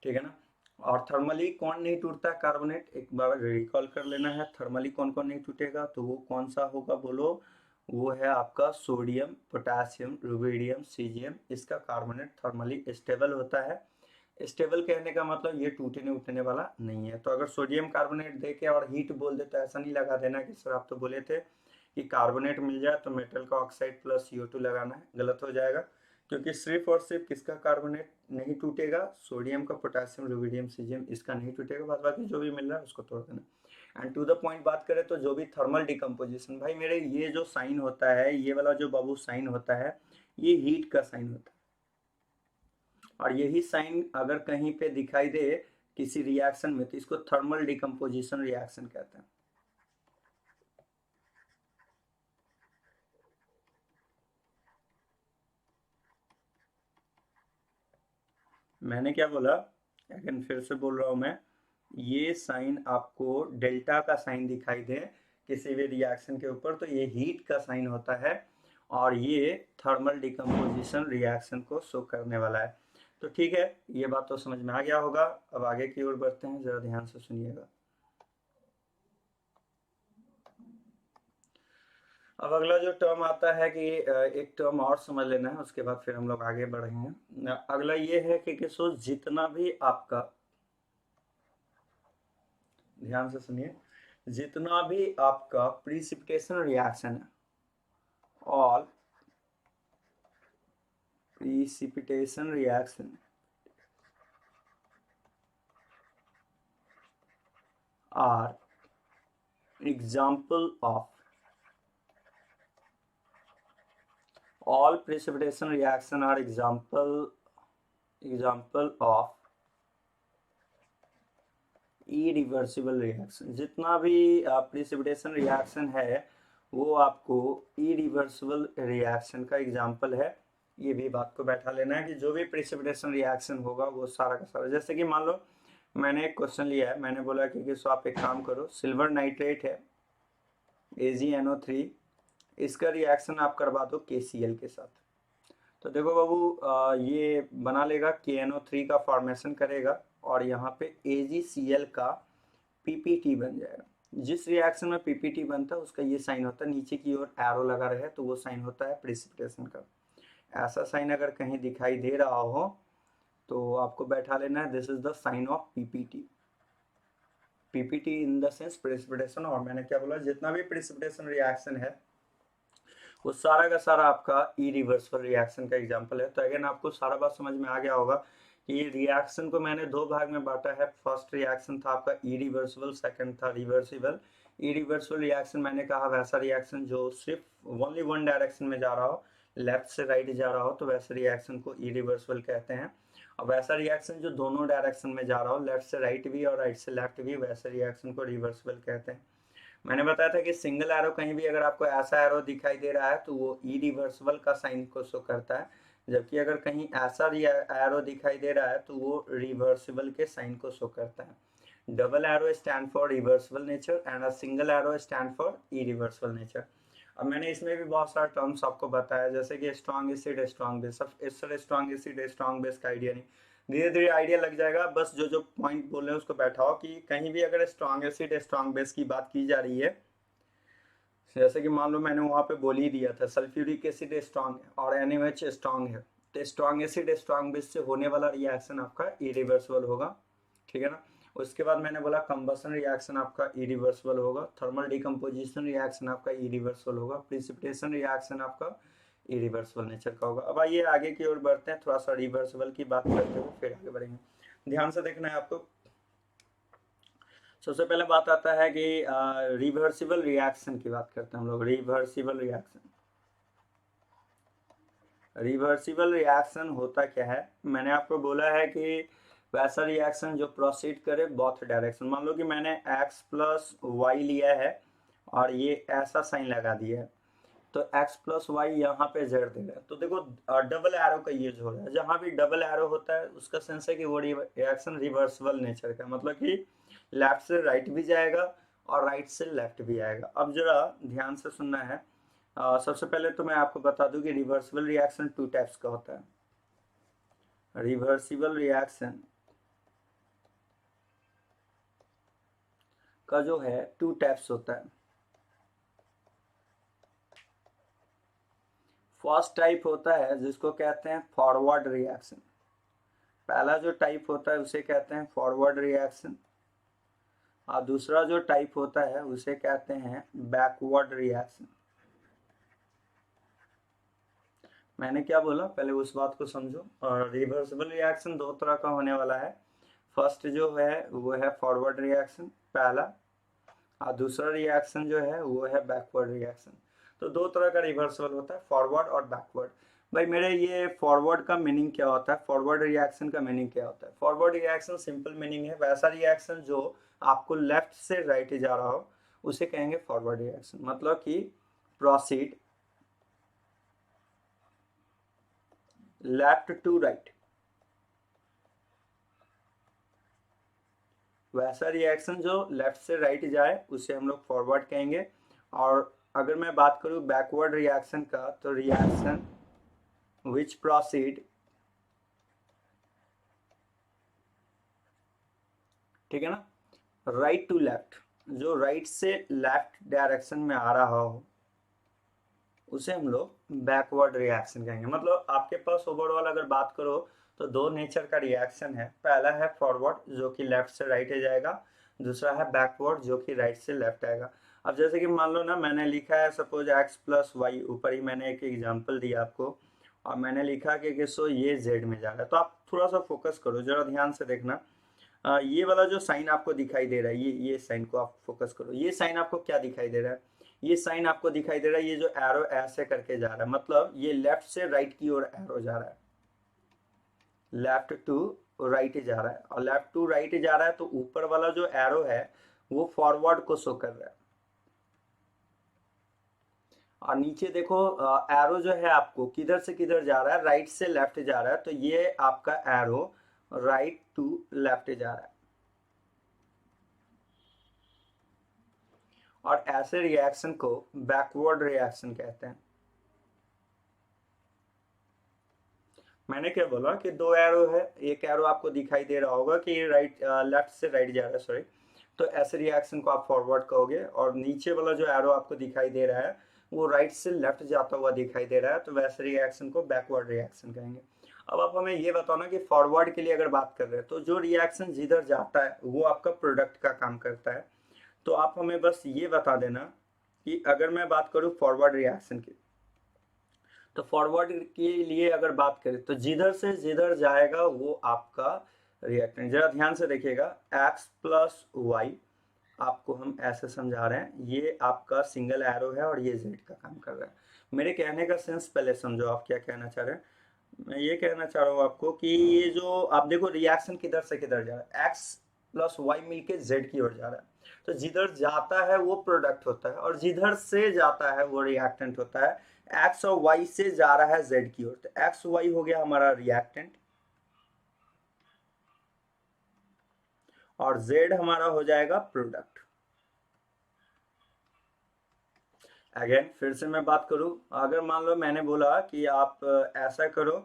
ठीक है ना। और थर्मली कौन नहीं टूटता है कार्बोनेट, एक बार रिकॉल कर लेना है, थर्मली कौन कौन नहीं टूटेगा, तो वो कौन सा होगा बोलो, वो है आपका सोडियम, पोटेशियम, रुबिडियम, सीजियम, इसका कार्बोनेट थर्मली स्टेबल होता है। स्टेबल कहने का मतलब ये टूटने उठने वाला नहीं है। तो अगर सोडियम कार्बोनेट दे के और हीट बोल दे तो ऐसा नहीं लगा देना कि सर आप तो बोले थे कि कार्बोनेट मिल जाए तो मेटल का ऑक्साइड प्लस CO2 लगाना है, गलत हो जाएगा। क्योंकि सिर्फ और सिर्फ किसका कार्बोनेट नहीं टूटेगा, सोडियम का, पोटेशियम, रुबिडियम, सीजियम, इसका नहीं टूटेगा, बाद बाकी जो भी मिल रहा है उसको तोड़ देना। एंड टू द पॉइंट बात करें तो जो भी थर्मल डिकम्पोजिशन, भाई मेरे ये जो साइन होता है, ये वाला जो बाबू साइन होता है, ये हीट का साइन होता है। और यही साइन अगर कहीं पे दिखाई दे किसी रिएक्शन में तो इसको थर्मल डिकम्पोजिशन रिएक्शन कहते हैं। मैंने क्या बोला, अगेन फिर से बोल रहा हूं मैं, ये साइन आपको डेल्टा का साइन दिखाई दे किसी भी रिएक्शन के ऊपर तो ये हीट का साइन होता है और ये थर्मल डिकम्पोजिशन रिएक्शन को शो करने वाला है। तो ठीक है, ये बात तो समझ में आ गया होगा। अब आगे की ओर बढ़ते हैं, जरा ध्यान से सुनिएगा। अब अगला जो टर्म आता है कि एक टर्म और समझ लेना है, उसके बाद फिर हम लोग आगे बढ़ेंगे। अगला ये है कि जितना भी आपका, ध्यान से सुनिए, जितना भी आपका प्रिसिपिटेशन रिएक्शन है, all precipitation reaction are example of, all precipitation reaction are example of irreversible reaction। जितना भी प्रिसिपिटेशन रिएक्शन है वो आपको इरिवर्सिबल रिएक्शन का एग्जाम्पल है। ये भी बात को बैठा लेना है कि जो भी प्रिसिपिटेशन रिएक्शन होगा वो सारा का सारा, जैसे कि मान लो मैंने एक क्वेश्चन लिया है, मैंने बोला कि सो आप एक काम करो, सिल्वर नाइट्रेट है AgNO3, इसका रिएक्शन आप करवा दो KCl के साथ। तो देखो बाबू, ये बना लेगा KNO3 का फॉर्मेशन करेगा और यहाँ पे AgCl का PPT बन जाएगा। जिस रिएक्शन में PPT बनता है उसका ये साइन होता है, नीचे की ओर एरो लगा रहे तो वो साइन होता है प्रिसिपिटेशन का। ऐसा साइन अगर कहीं दिखाई दे रहा हो तो आपको बैठा लेना है, this is the sign of PPT। PPT in the sense precipitation. और मैंने क्या बोला, जितना भी प्रिसिपिटेशन रिएक्शन है वो सारा का सारा आपका इरिवर्सिबल रिएक्शन का एग्जांपल है। तो अगेन आपको सारा बात समझ में आ गया होगा कि रिएक्शन को मैंने दो भाग में बांटा है। फर्स्ट रिएक्शन था आपका इरिवर्सिबल, सेकंड था रिवर्सिबल। इरिवर्सिबल रिएक्शन मैंने कहा वैसा रिएक्शन जो सिर्फ ओनली वन डायरेक्शन में जा रहा हो, लेफ्ट से राइट जा रहा हो, तो वैसे रिएक्शन को इरिवर्सिबल कहते हैं। और वैसा रिएक्शन जो दोनों डायरेक्शन में जा रहा हो, लेफ्ट से राइट भी और राइट से लेफ्ट भी, वैसे रिएक्शन को रिवर्सिबल कहते हैं। मैंने बताया था कि सिंगल एरो कहीं भी अगर आपको ऐसा एरो दिखाई दे रहा है तो वो इरिवर्सिबल का साइन को शो करता है, जबकि अगर कहीं ऐसा एरो दिखाई दे रहा है तो वो रिवर्सिबल के साइन को शो करता है। Double arrow stand for reversible nature and a single arrow stand for irreversible nature. अब मैंने इसमें भी बहुत सारे टर्म्स आपको बताया, जैसे कि स्ट्रॉन्ग एसिड, स्ट्रॉन्ग बेस। अब इस तरह स्ट्रॉन्ग एसिड स्ट्रॉन्ग बेस का आइडिया नहीं, धीरे धीरे आइडिया लग जाएगा। बस जो जो पॉइंट बोल रहे हैं उसको बैठाओ कि कहीं भी अगर स्ट्रॉन्ग एसिड स्ट्रॉन्ग बेस की बात की जा रही है, जैसे कि मान लो मैंने वहां पे बोल ही दिया था सल्फ्यूरिक एसिड स्ट्रॉन्ग है और NaOH स्ट्रॉन्ग है, तो स्ट्रॉन्ग एसिड स्ट्रॉन्ग बेस से होने वाला रिएक्शन आपका इरिवर्सिबल होगा, ठीक है ना। उसके बाद मैंने बोला कंबशन रिएक्शन आपका इरिवर्सिबल होगा, थर्मल डिकम्पोजिशन रिएक्शन आपका इरिवर्सिबल होगा, प्रिसिपिटेशन रिएक्शन आपका इरिवर्सिबल नेचर का होगा। अब आइए आगे की ओर बढ़ते हैं, थोड़ा सा रिवर्सिबल की बात करते हुए फिर आगे बढ़ेंगे। ध्यान से देखना है आपको। सबसे पहले बात आता है कि रिवर्सिबल रिएक्शन की बात करते हैं हम लोग। रिवर्सिबल रिएक्शन, रिवर्सिबल रिएक्शन होता क्या है, मैंने आपको बोला है कि वैसा रिएक्शन जो प्रोसीड करे बोथ डायरेक्शन। मान लो कि मैंने x प्लस वाई लिया है और ये ऐसा साइन लगा दिया है, तो x प्लस वाई यहाँ पे z दे रहा है। तो देखो डबल एरो का यूज हो रहा है, जहां भी डबल एरो होता है उसका सेंस है कि वो रिएक्शन रिवर्सिबल नेचर का, मतलब कि लेफ्ट से राइट भी जाएगा और राइट से लेफ्ट भी आएगा। अब जरा ध्यान से सुनना है। सबसे पहले तो मैं आपको बता दूं कि रिवर्सिबल रिएक्शन टू टाइप्स का होता है। रिवर्सिबल रिएक्शन का जो है टू टाइप्स होता है। फर्स्ट टाइप होता है जिसको कहते हैं फॉरवर्ड रिएक्शन। पहला जो टाइप होता है उसे कहते हैं फॉरवर्ड रिएक्शन, और दूसरा जो टाइप होता है उसे कहते हैं बैकवर्ड रिएक्शन। मैंने क्या बोला पहले उस बात को समझो। और रिवर्सिबल रिएक्शन दो तरह का होने वाला है। फर्स्ट जो है वो है फॉरवर्ड रिएक्शन पहला, और दूसरा रिएक्शन जो है वो है बैकवर्ड रिएक्शन। तो दो तरह का रिवर्सिबल होता है, फॉरवर्ड और बैकवर्ड। भाई मेरे ये फॉरवर्ड का मीनिंग क्या होता है, फॉरवर्ड रिएक्शन का मीनिंग क्या होता है? फॉरवर्ड रिएक्शन सिंपल मीनिंग है वैसा रिएक्शन जो आपको लेफ्ट से राइट जा रहा हो उसे कहेंगे फॉरवर्ड रिएक्शन। मतलब कि प्रोसीड लेफ्ट टू राइट, वैसा रिएक्शन जो लेफ्ट से राइट जाए उसे हम लोग फॉरवर्ड कहेंगे। और अगर मैं बात करूं बैकवर्ड रिएक्शन का, तो रिएक्शन विच प्रोसीड, ठीक है ना, राइट टू लेफ्ट, जो राइट से लेफ्ट डायरेक्शन में आ रहा हो उसे हम लोग बैकवर्ड रिएक्शन कहेंगे। मतलब आपके पास ओवरऑल अगर बात करो तो दो नेचर का रिएक्शन है, पहला है फॉरवर्ड जो कि लेफ्ट से राइट जाएगा, दूसरा है बैकवर्ड जो कि राइट से लेफ्ट आएगा। अब जैसे कि मान लो ना मैंने लिखा है सपोज x प्लस वाई, ऊपर ही मैंने एक एग्जांपल दिया आपको, और मैंने लिखा कि सो ये z में जा रहा है। तो आप थोड़ा सा फोकस करो, जरा ध्यान से देखना। ये वाला जो साइन आपको दिखाई दे रहा है, ये साइन को आप फोकस करो। ये साइन आपको क्या दिखाई दे रहा है? ये साइन आपको दिखाई दे रहा है, ये जो एरो ऐसे करके जा रहा है, मतलब ये लेफ्ट से राइट की ओर एरो जा रहा है, लेफ्ट टू राइट जा रहा है। और लेफ्ट टू राइट जा रहा है तो ऊपर वाला जो एरो है वो फॉरवर्ड को शो कर रहा है। और नीचे देखो एरो जो है आपको किधर से किधर जा रहा है, राइट से लेफ्ट जा रहा है, तो ये आपका एरो राइट टू लेफ्ट जा रहा है। और ऐसे रिएक्शन को बैकवर्ड रिएक्शन कहते हैं। मैंने क्या बोला कि दो एरो है, एक एरो आपको दिखाई दे रहा होगा कि राइट लेफ्ट से राइट जा रहा है, सॉरी, तो ऐसे रिएक्शन को आप फॉरवर्ड कहोगे, और नीचे वाला जो एरो आपको दिखाई दे रहा है वो राइट से लेफ्ट जाता हुआ दिखाई दे रहा है, तो वैसे रिएक्शन को बैकवर्ड रिएक्शन कहेंगे। अब आप हमें ये बताओ ना कि फॉरवर्ड के लिए अगर बात कर रहे हैं तो जो रिएक्शन जिधर जाता है वो आपका प्रोडक्ट का काम करता है। तो आप हमें बस ये बता देना कि अगर मैं बात करूं फॉरवर्ड रिएक्शन की, तो फॉरवर्ड के लिए अगर बात करें तो जिधर से जिधर जाएगा वो आपका रिएक्टेंट। जरा ध्यान से देखिएगा, x प्लस वाई आपको हम ऐसे समझा रहे हैं, ये आपका सिंगल एरो है और ये z का काम कर रहा है। मेरे कहने का सेंस पहले समझो, आप क्या कहना चाह रहे हैं। मैं ये कहना चाह रहा हूँ आपको कि ये जो आप देखो रिएक्शन किधर से किधर जा रहा है, x प्लस वाई मिलके z की ओर जा रहा है, तो जिधर जाता है वो प्रोडक्ट होता है और जिधर से जाता है वो रिएक्टेंट होता है। x और y से जा रहा है z की ओर, तो x y हो गया हमारा रिएक्टेंट और z हमारा हो जाएगा प्रोडक्ट। अगेन फिर से मैं बात करूं, अगर मान लो मैंने बोला कि आप ऐसा करो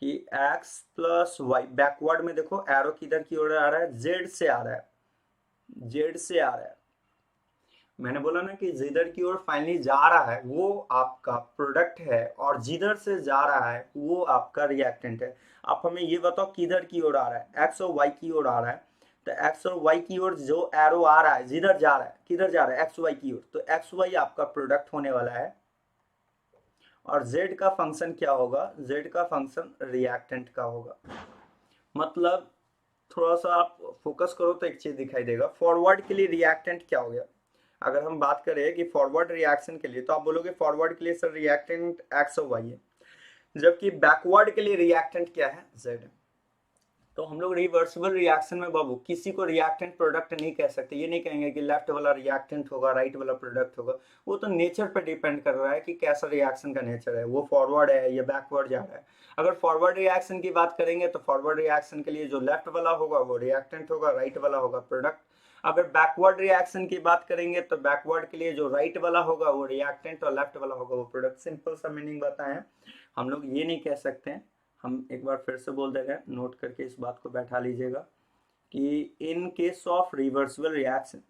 कि x प्लस वाई, बैकवर्ड में देखो एरो किधर की ओर आ रहा है, z से आ रहा है, z से आ रहा है। मैंने बोला ना कि जिधर की ओर फाइनली जा रहा है वो आपका प्रोडक्ट है और जिधर से जा रहा है वो आपका रिएक्टेंट है। आप हमें ये बताओ किधर की ओर आ रहा है, एक्स और वाई की ओर आ रहा है, तो एक्स और वाई की ओर जो एरो आ रहा है जिधर जा रहा है, किधर जा रहा है, एक्स वाई की ओर, तो एक्स वाई आपका प्रोडक्ट होने वाला है। और z का फंक्शन क्या होगा, z का फंक्शन रिएक्टेंट का होगा। मतलब थोड़ा सा आप फोकस करो तो एक चीज दिखाई देगा, फॉरवर्ड के लिए रिएक्टेंट क्या हो गया। अगर हम बात करें कि फॉरवर्ड रिएक्शन के लिए, तो आप बोलोगे फॉरवर्ड के लिए सर रिएक्टेंट एक्स और वाई है, जबकि बैकवर्ड के लिए रिएक्टेंट क्या है, जेड है। तो हम लोग रिवर्सिबल रिएक्शन में बाबू किसी को रिएक्टेंट प्रोडक्ट नहीं कह सकते, ये नहीं कहेंगे कि लेफ्ट वाला रिएक्टेंट होगा राइट वाला प्रोडक्ट होगा। वो तो नेचर पे डिपेंड कर रहा है कि कैसा रिएक्शन का नेचर है, वो फॉरवर्ड है या बैकवर्ड जा रहा है। अगर फॉरवर्ड रिएक्शन की बात करेंगे तो फॉरवर्ड रिएक्शन के लिए जो लेफ्ट वाला होगा वो रिएक्टेंट होगा, राइट वाला होगा प्रोडक्ट। अगर बैकवर्ड रिएक्शन की बात करेंगे तो बैकवर्ड के लिए जो राइट वाला होगा वो रिएक्टेंट और लेफ्ट वाला होगा वो प्रोडक्ट। सिंपल सा मीनिंग बताएं, हम लोग ये नहीं कह सकते हैं। हम एक बार फिर से बोल दे रहे हैं, नोट करके इस बात को बैठा लीजिएगा कि in case of reversible reaction,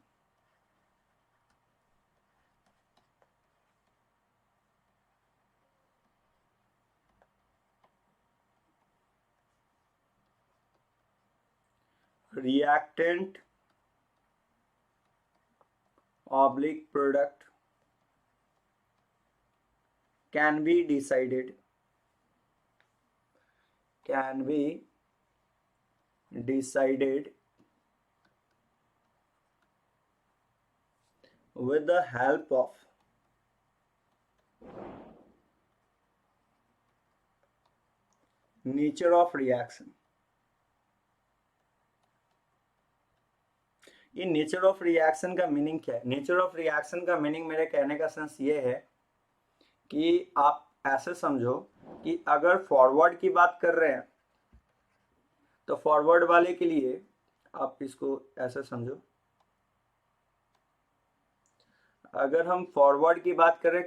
reactant oblique product can be decided with the help of nature of reaction। ये नेचर ऑफ रिएक्शन का मीनिंग क्या है, नेचर ऑफ रिएक्शन का मीनिंग मेरे कहने का सेंस ये है कि आप ऐसे समझो कि अगर फॉरवर्ड की बात कर रहे हैं तो फॉरवर्ड वाले के लिए आप इसको ऐसे समझो, अगर हम फॉरवर्ड की बात करें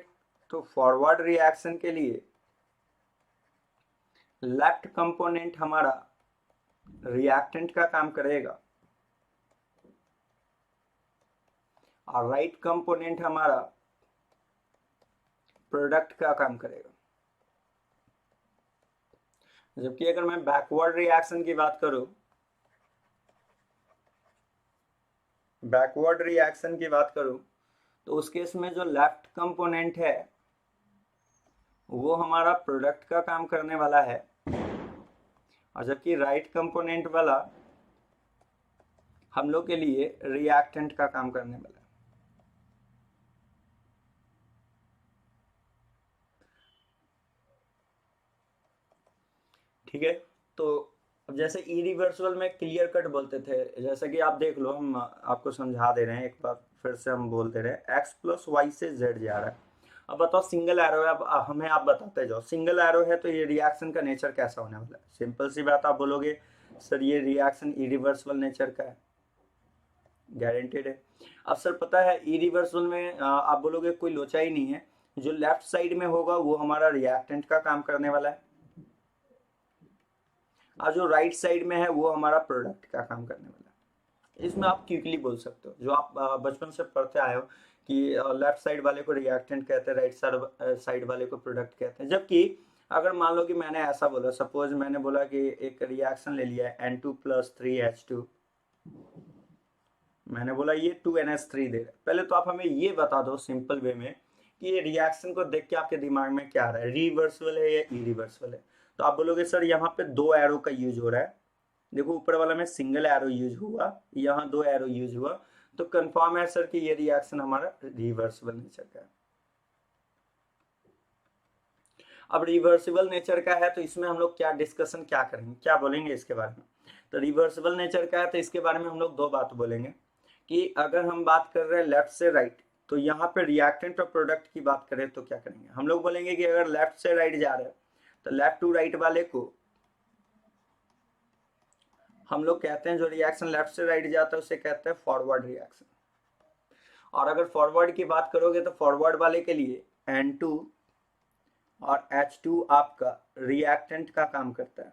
तो फॉरवर्ड रिएक्शन के लिए लेफ्ट कंपोनेंट हमारा रिएक्टेंट का काम करेगा और राइट कंपोनेंट हमारा प्रोडक्ट का काम करेगा। जबकि अगर मैं बैकवर्ड रिएक्शन की बात करूं, बैकवर्ड रिएक्शन की बात करूं तो उस केस में जो लेफ्ट कंपोनेंट है वो हमारा प्रोडक्ट का काम करने वाला है और जबकि राइट कंपोनेंट वाला हम लोग के लिए रिएक्टेंट का काम करने वाला है। ठीक है, तो अब जैसे इरिवर्सिबल में क्लियर कट बोलते थे, जैसे कि आप देख लो, हम आपको समझा दे रहे हैं, एक बार फिर से हम बोल दे रहे हैं, एक्स प्लस वाई से जेड जा रहा है। अब बताओ सिंगल एरो है, अब हमें आप बताते जाओ, सिंगल एरो है तो ये रिएक्शन का नेचर कैसा होने वाला है। सिंपल सी बात, आप बोलोगे सर ये रिएक्शन इरिवर्सिबल नेचर का है, गारंटेड है। अब सर पता है इरिवर्सिबल में आप बोलोगे कोई लोचा ही नहीं है, जो लेफ्ट साइड में होगा वो हमारा रिएक्टेंट का काम करने वाला है और जो राइट साइड में है वो हमारा प्रोडक्ट का काम करने वाला है। इसमें आप क्विकली बोल सकते हो, जो आप बचपन से पढ़ते आए हो कि लेफ्ट साइड वाले को रिएक्टेंट कहते हैं, राइट साइड वाले को प्रोडक्ट कहते हैं। जबकि अगर मान लो कि मैंने ऐसा बोला, सपोज मैंने बोला कि एक रिएक्शन ले लिया है N2+3H2, मैंने बोला ये 2NH3 दे रहा है। पहले तो आप हमें ये बता दो सिंपल वे में कि ये रिएक्शन को देख के आपके दिमाग में क्या आ रहा है, रिवर्सिबल है या इरिवर्सिबल है। तो आप बोलोगे सर यहाँ पे 2 एरो का यूज हो रहा है, देखो ऊपर वाला में सिंगल एरो यूज हुआ, यहाँ 2 एरो यूज हुआ, तो कंफर्म है सर कि ये रिएक्शन हमारा रिवर्सिबल नेचर का है। अब रिवर्सिबल नेचर का है तो इसमें हम लोग क्या डिस्कशन क्या करेंगे, क्या बोलेंगे इसके बारे में। तो रिवर्सिबल नेचर का है तो इसके बारे में हम लोग 2 बात बोलेंगे कि अगर हम बात कर रहे हैं लेफ्ट से राइट, तो यहाँ पे रिएक्टेंट और प्रोडक्ट की बात करें तो क्या करेंगे हम लोग, बोलेंगे कि अगर लेफ्ट से राइट जा रहे हैं तो लेफ्ट टू राइट वाले को हम लोग कहते हैं, जो रिएक्शन लेफ्ट से राइट जाता है उसे कहते हैं फॉरवर्ड रिएक्शन। और अगर फॉरवर्ड की बात करोगे तो फॉरवर्ड वाले के लिए N2 और H2 आपका रिएक्टेंट का काम करता है,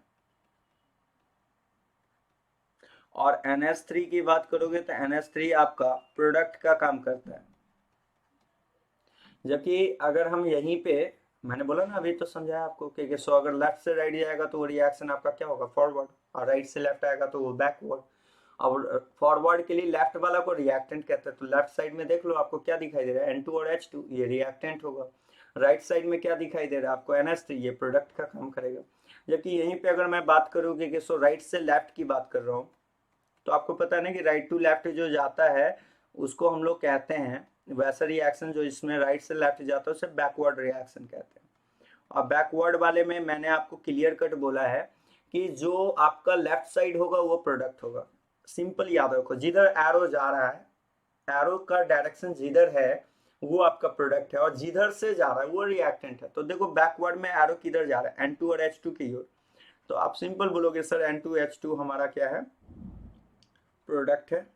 और NH3 की बात करोगे तो NH3 आपका प्रोडक्ट का काम करता है। जबकि अगर हम यहीं पे, मैंने बोला ना अभी तो समझाया आपको कि सो अगर लेफ्ट से राइट जाएगा तो वो रिएक्शन आपका क्या होगा, फॉरवर्ड, और राइट से लेफ्ट आएगा तो वो बैकवर्ड। अब फॉरवर्ड के लिए लेफ्ट वाला को रिएक्टेंट कहते हैं, तो लेफ्ट साइड में देख लो आपको क्या दिखाई दे रहा है, N2 और H2, ये रिएक्टेंट होगा। राइट साइड में क्या दिखाई दे रहा है आपको, NH3, ये प्रोडक्ट का काम करेगा। जबकि यहीं पे अगर मैं बात करूँ कि सो राइट से लेफ्ट की बात कर रहा हूँ, तो आपको पता है ना कि राइट टू लेफ्ट जो जाता है उसको हम लोग कहते हैं, वैसा रिएक्शन जो इसमें राइट से लेफ्ट जाता है उसे बैकवर्ड रिएक्शन कहते हैं। और बैकवर्ड वाले में मैंने आपको क्लियर कट बोला है कि जो आपका लेफ्ट साइड होगा वो प्रोडक्ट होगा। सिंपल याद रखो, जिधर एरो जा रहा है, एरो का डायरेक्शन जिधर है वो आपका प्रोडक्ट है, और जिधर से जा रहा है वो रिएक्टेंट है। तो देखो बैकवर्ड में एरो किधर जा रहा है, N2 और H2 की ओर, तो आप सिंपल बोलोगे सर N2H2 हमारा क्या है, प्रोडक्ट है,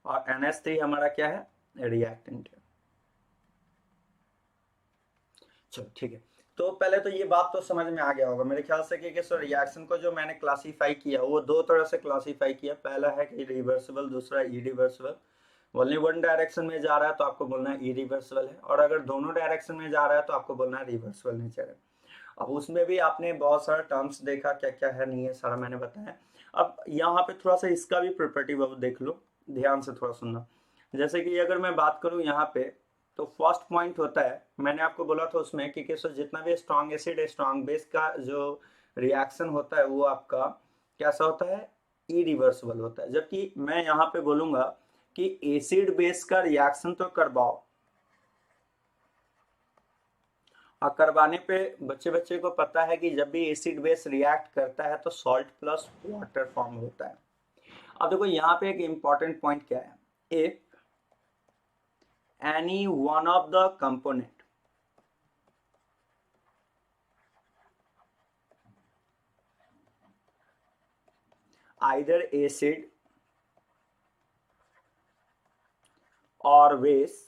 और NH3 हमारा क्या है, रिएक्टेंट है। चलो ठीक है, तो पहले तो ये बात तो समझ में आ गया होगा मेरे ख्याल से कि सर रिएक्शन को जो मैंने क्लासीफाई किया वो 2 तरह से क्लासीफाई किया। पहला है कि रिवर्सिबल, दूसरा इरिवर्सिबल। ओनली वन डायरेक्शन में जा रहा है तो आपको बोलना है इरिवर्सिबल है, और अगर दोनों डायरेक्शन में जा रहा है तो आपको बोलना है रिवर्सिबल नेचर है। अब उसमें भी आपने बहुत सारा टर्म्स देखा, क्या क्या है नहीं है सारा मैंने बताया। अब यहाँ पे थोड़ा सा इसका भी प्रॉपर्टी वो देख लो, ध्यान से थोड़ा सुनना। जैसे कि अगर मैं बात करूँ यहाँ पे, तो फर्स्ट पॉइंट होता है, मैंने आपको बोला था उसमें कि जितना भी स्ट्रॉन्ग एसिड स्ट्रॉन्ग बेस का जो रिएक्शन होता है वो आपका कैसा होता है, इरिवर्सिबल होता है। जबकि मैं यहाँ पे बोलूंगा कि एसिड बेस का रिएक्शन तो करवाओ, और करवाने पे बच्चे बच्चे को पता है कि जब भी एसिड बेस रिएक्ट करता है तो सॉल्ट प्लस वाटर फॉर्म होता है। अब देखो यहाँ पे एक इंपॉर्टेंट पॉइंट क्या है, if any one of the component either acid और बेस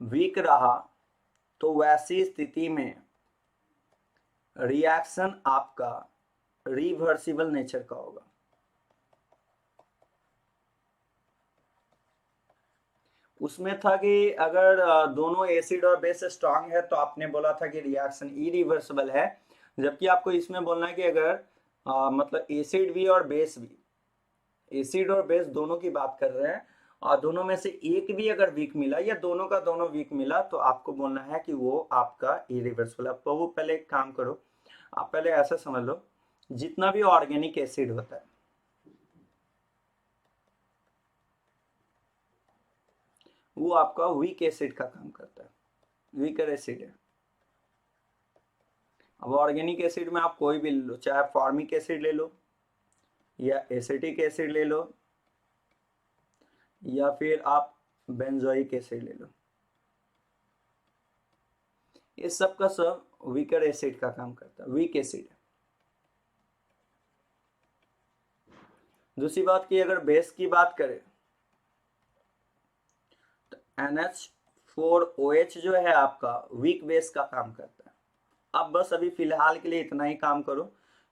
वीक रहा तो वैसी स्थिति में रिएक्शन आपका रिवर्सिबल नेचर का होगा। उसमें था कि अगर दोनों एसिड और बेस स्ट्रांग है तो आपने बोला था कि रिएक्शन इरिवर्सिबल है। जबकि आपको इसमें बोलना है कि अगर मतलब एसिड भी और बेस भी, एसिड और बेस दोनों की बात कर रहे हैं, और दोनों में से एक भी अगर वीक मिला या दोनों का दोनों वीक मिला तो आपको बोलना है कि वो आपका इरिवर्सिबल है। तो वो पहले एक काम करो, आप पहले ऐसा समझ लो, जितना भी ऑर्गेनिक एसिड होता है वो आपका वीक एसिड का काम करता है, वीकर एसिड है। अब ऑर्गेनिक एसिड में आप कोई भी ले लो, चाहे फॉर्मिक एसिड ले लो या एसिटिक एसिड ले लो या फिर आप बेंजोइक एसिड ले लो, ये सब का सब वीकर एसिड का काम करता है, वीक एसिड है। दूसरी बात की अगर बेस की बात करें तो NH4OH जो है आपका वीक बेस का काम करता है। आप बस अभी फिलहाल के लिए इतना ही काम करो,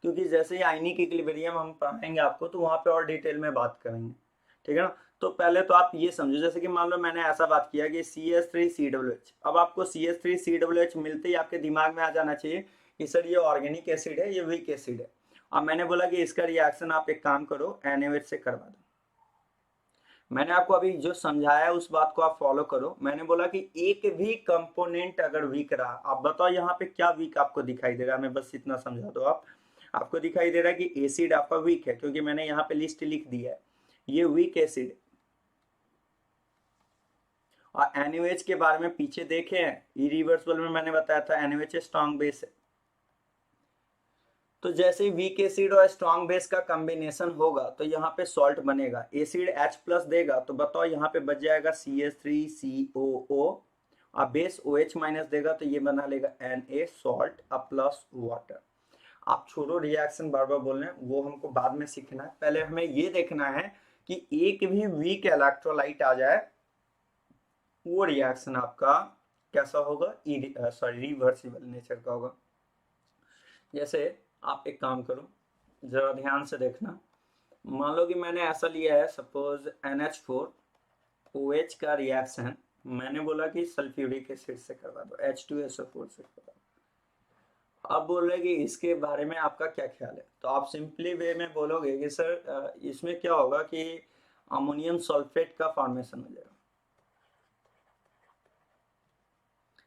क्योंकि जैसे ही आयनिक इक्विलिब्रियम हम पढ़ाएंगे आपको तो वहां पे और डिटेल में बात करेंगे, ठीक है ना। तो पहले तो आप ये समझो, जैसे कि मान लो मैंने ऐसा बात किया कि CH3COOH, अब आपको CH3COOH मिलते ही आपके दिमाग में आ जाना चाहिए कि सर ये ऑर्गेनिक एसिड है, ये वीक एसिड है। अब मैंने बोला कि इसका रिएक्शन आप एक काम करो, NaOH से करवा दो। मैंने आपको अभी जो समझाया उस बात को आप फॉलो करो। मैंने बोला कि एक भी कंपोनेंट अगर वीक रहा, आप बताओ यहाँ पे क्या वीक आपको दिखाई दे रहा है, मैं बस इतना समझा दो। आपको दिखाई दे रहा है कि एसिड आपका वीक है, क्योंकि मैंने यहाँ पे लिस्ट लिख दी है, ये वीक एसिड। और NaOH के बारे में पीछे देखे हैं, इरिवर्सिबल में मैंने बताया था NaOH स्ट्रॉन्ग बेस है। तो जैसे वीक एसिड और स्ट्रॉन्ग बेस का कॉम्बिनेशन होगा तो यहाँ पे सॉल्ट बनेगा, एसिड H+ देगा तो बताओ यहाँ पे बच जाएगा CH3COO, और बेस OH- देगा तो ये बना लेगा Na सॉल्ट प्लस वाटर। आप छोड़ो रिएक्शन बार बार बोल रहे हैं, वो हमको बाद में सीखना है। पहले हमें ये देखना है कि एक भी वीक इलेक्ट्रोलाइट आ जाए वो रिएक्शन आपका कैसा होगा, रिवर्सिबल नेचर का होगा। जैसे आप एक काम करो, जरा ध्यान से देखना। मान लो कि मैंने ऐसा लिया है, सपोज NH4OH का रिएक्शन मैंने बोला कि सल्फ्यूरिक एसिड से करवा दो, H2SO4 से करवा दो। अब बोल रहे कि इसके बारे में आपका क्या ख्याल है, तो आप सिंपली वे में बोलोगे कि सर इसमें क्या होगा कि अमोनियम सल्फेट का फॉर्मेशन हो जाएगा,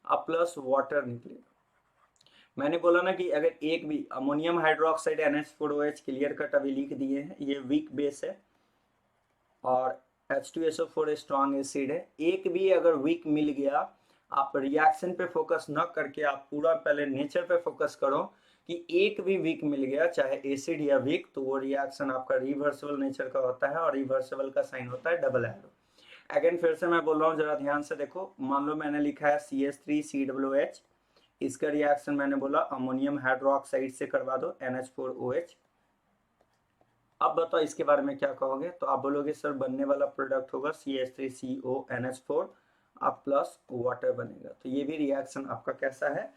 अब प्लस वाटर निकलेगा। मैंने बोला ना कि अगर एक भी ammonium hydroxide NH4OH clear cut अभी लिख दिए हैं, ये वीक बेस है और H2SO4 स्ट्रॉन्ग एसिड है। एक भी अगर वीक मिल गया, आप रिएक्शन पे फोकस न करके आप पूरा पहले नेचर पे फोकस करो कि एक भी वीक मिल गया चाहे एसिड या वीक, तो वो रिएक्शन आपका रिवर्सिबल नेचर का होता है, और रिवर्सिबल का साइन होता है डबल एरो। अगेन फिर से मैं बोल रहा हूँ, जरा ध्यान से देखो। मान लो मैंने लिखा है CH3COOH, इसका रिएक्शन मैंने बोला अमोनियम हाइड्रोक्साइड से करवा दो NH4OH। अब बताओ इसके बारे में क्या कहोगे, तो आप बोलोगे सर बनने वाला प्रोडक्ट होगा CH3CONH4 अब प्लस वाटर बनेगा। तो ये भी रिएक्शन आपका कैसा है,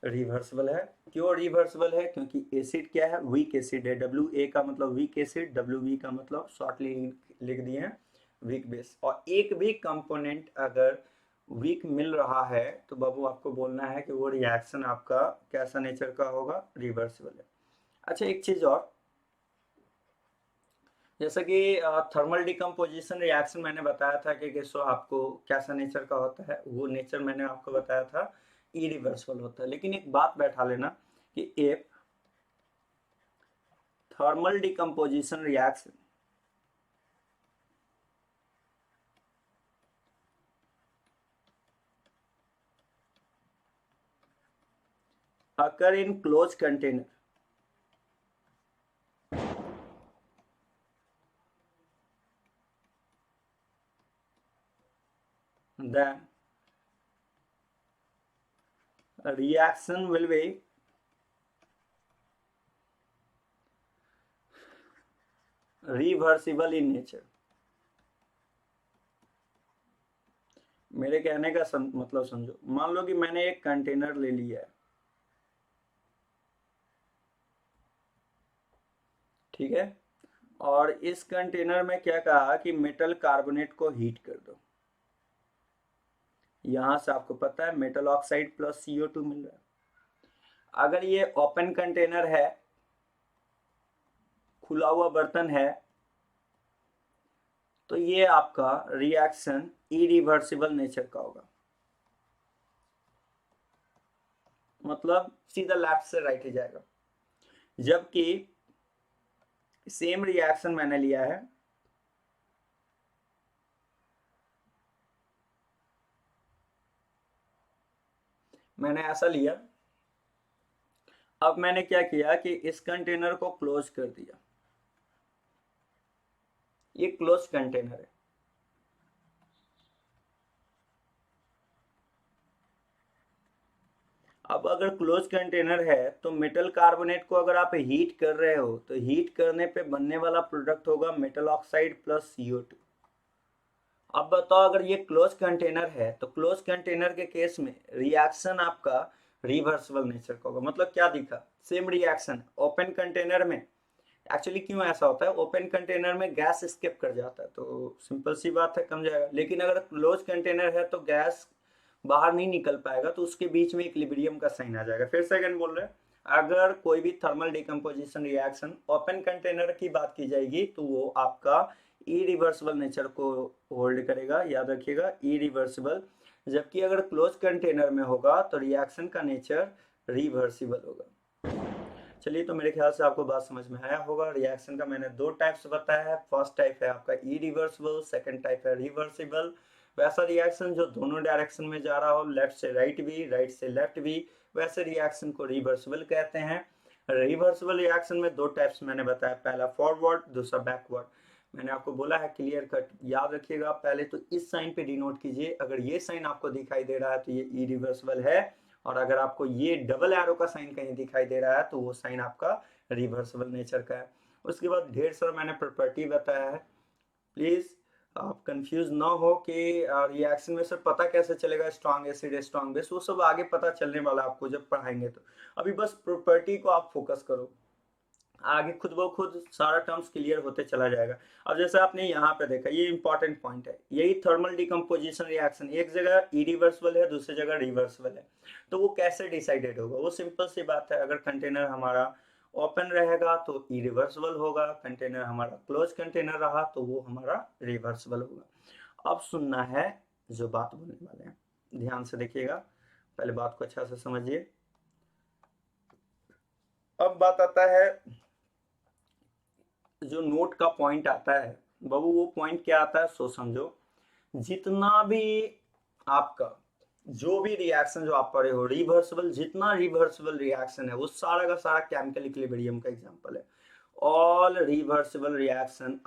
रिवर्सिबल है। क्यों रिवर्सिबल है, क्योंकि एसिड क्या है, वीक एसिड है। WA का मतलब वीक एसिड, WB का मतलब शॉर्टली लिख दिए हैं वीक बेस। और एक भी कंपोनेंट अगर वीक मिल रहा है तो बाबू आपको बोलना है कि वो रिएक्शन आपका कैसा नेचर का होगा, रिवर्सिबल है। अच्छा एक चीज और, जैसा कि थर्मल डिकम्पोजिशन रिएक्शन मैंने बताया था कि सो आपको कैसा नेचर का होता है, वो नेचर मैंने आपको बताया था इरिवर्सिबल होता है। लेकिन एक बात बैठा लेना कि एक thermal decomposition reaction occur in closed container, then a reaction will be reversible in nature। मेरे कहने का मतलब समझो। मान लो कि मैंने एक कंटेनर ले लिया है, ठीक है, और इस कंटेनर में क्या कहा कि मेटल कार्बोनेट को हीट कर दो। यहां से आपको पता है मेटल ऑक्साइड प्लस CO2 मिल रहा है। अगर ये ओपन कंटेनर है, खुला हुआ बर्तन है, तो ये आपका रिएक्शन इरिवर्सिबल नेचर का होगा, मतलब सीधा लेफ्ट से राइट ही जाएगा। जबकि सेम रिएक्शन मैंने लिया है, मैंने ऐसा लिया, अब मैंने क्या किया कि इस कंटेनर को क्लोज कर दिया, ये क्लोज कंटेनर है। अब अगर क्लोज कंटेनर है तो मेटल कार्बोनेट को अगर आप हीट कर रहे हो तो हीट करने पे बनने वाला प्रोडक्ट होगा मेटल ऑक्साइड प्लस CO2। अब बताओ अगर ये क्लोज कंटेनर है तो क्लोज कंटेनर के केस में रिएक्शन आपका रिवर्सिबल नेचर का होगा। मतलब क्या दिखा, सेम रिएक्शन ओपन कंटेनर में। एक्चुअली क्यों ऐसा होता है, ओपन कंटेनर में गैस एस्केप कर जाता है तो सिंपल सी बात है कम जाएगा, लेकिन अगर क्लोज कंटेनर है तो गैस बाहर नहीं निकल पाएगा, तो उसके बीच में इक्विलिब्रियम का साइन आ जाएगा। फिर सेकंड बोल रहे हैं, अगर कोई भी thermal decomposition reaction open container की बात की जाएगी तो वो आपका इरिवर्सिबल नेचर को होल्ड करेगा, याद रखिएगा इरिवर्सिबल। जबकि अगर क्लोज कंटेनर में होगा तो रिएक्शन का नेचर रिवर्सिबल होगा। चलिए, तो मेरे ख्याल से आपको बात समझ में आया होगा। रिएक्शन का मैंने दो टाइप्स बताया है। फर्स्ट टाइप है आपका इरिवर्सिबल, सेकंड टाइप है रिवर्सिबल। वैसा रिएक्शन जो दोनों डायरेक्शन में जा रहा हो, लेफ्ट से राइट भी, राइट से लेफ्ट भी, वैसे रिएक्शन को रिवर्सिबल कहते हैं। रिवर्सिबल रिएक्शन में दो टाइप्स मैंने बताया, पहला फॉरवर्ड, दूसरा बैकवर्ड। मैंने आपको बोला है क्लियर कट, याद रखिएगा। पहले तो इस साइन पे डिनोट कीजिए, अगर ये साइन आपको दिखाई दे रहा है तो ये इरिवर्सिबल है, और अगर आपको ये डबल एरो का साइन कहीं दिखाई दे रहा है तो वो साइन आपका रिवर्सिबल नेचर का है। उसके बाद ढेर सारा मैंने प्रॉपर्टी बताया है, प्लीज आप कंफ्यूज ना हो कि रिएक्शन में सर पता कैसे चलेगा स्ट्रॉन्ग एसिड स्ट्रॉन्ग बेस, वो सब आगे पता चलने वाला आपको जब पढ़ाएंगे। तो अभी बस प्रॉपर्टी को आप फोकस करो, आगे खुद ब खुद सारा टर्म्स क्लियर होते चला जाएगा। अब जैसे आपने यहाँ पे देखा, ये इंपॉर्टेंट पॉइंट है, यही थर्मल डिकम्पोजिशन रिएक्शन एक जगह इरिवर्सिबल है, दूसरी जगह रिवर्सिबल है, तो वो कैसे डिसाइडेड होगा? वो सिंपल सी बात है, अगर कंटेनर हमारा ओपन रहेगा तो इरिवर्सिबल होगा, कंटेनर हमारा क्लोज कंटेनर रहा तो वो हमारा रिवर्सिबल होगा। अब सुनना है जो बात बोलने वाले हैं, ध्यान से देखिएगा, पहले बात को अच्छा से समझिए। अब बात आता है, जो नोट का पॉइंट आता है बाबू, वो पॉइंट क्या आता है सो समझो। जितना भी आपका जो भी रिएक्शन जो आप पढ़े हो रिवर्सिबल, जितना रिवर्सिबल रिएक्शन है वो सारा का सारा केमिकल इक्विलिब्रियम का एग्जांपल है। All reversible reaction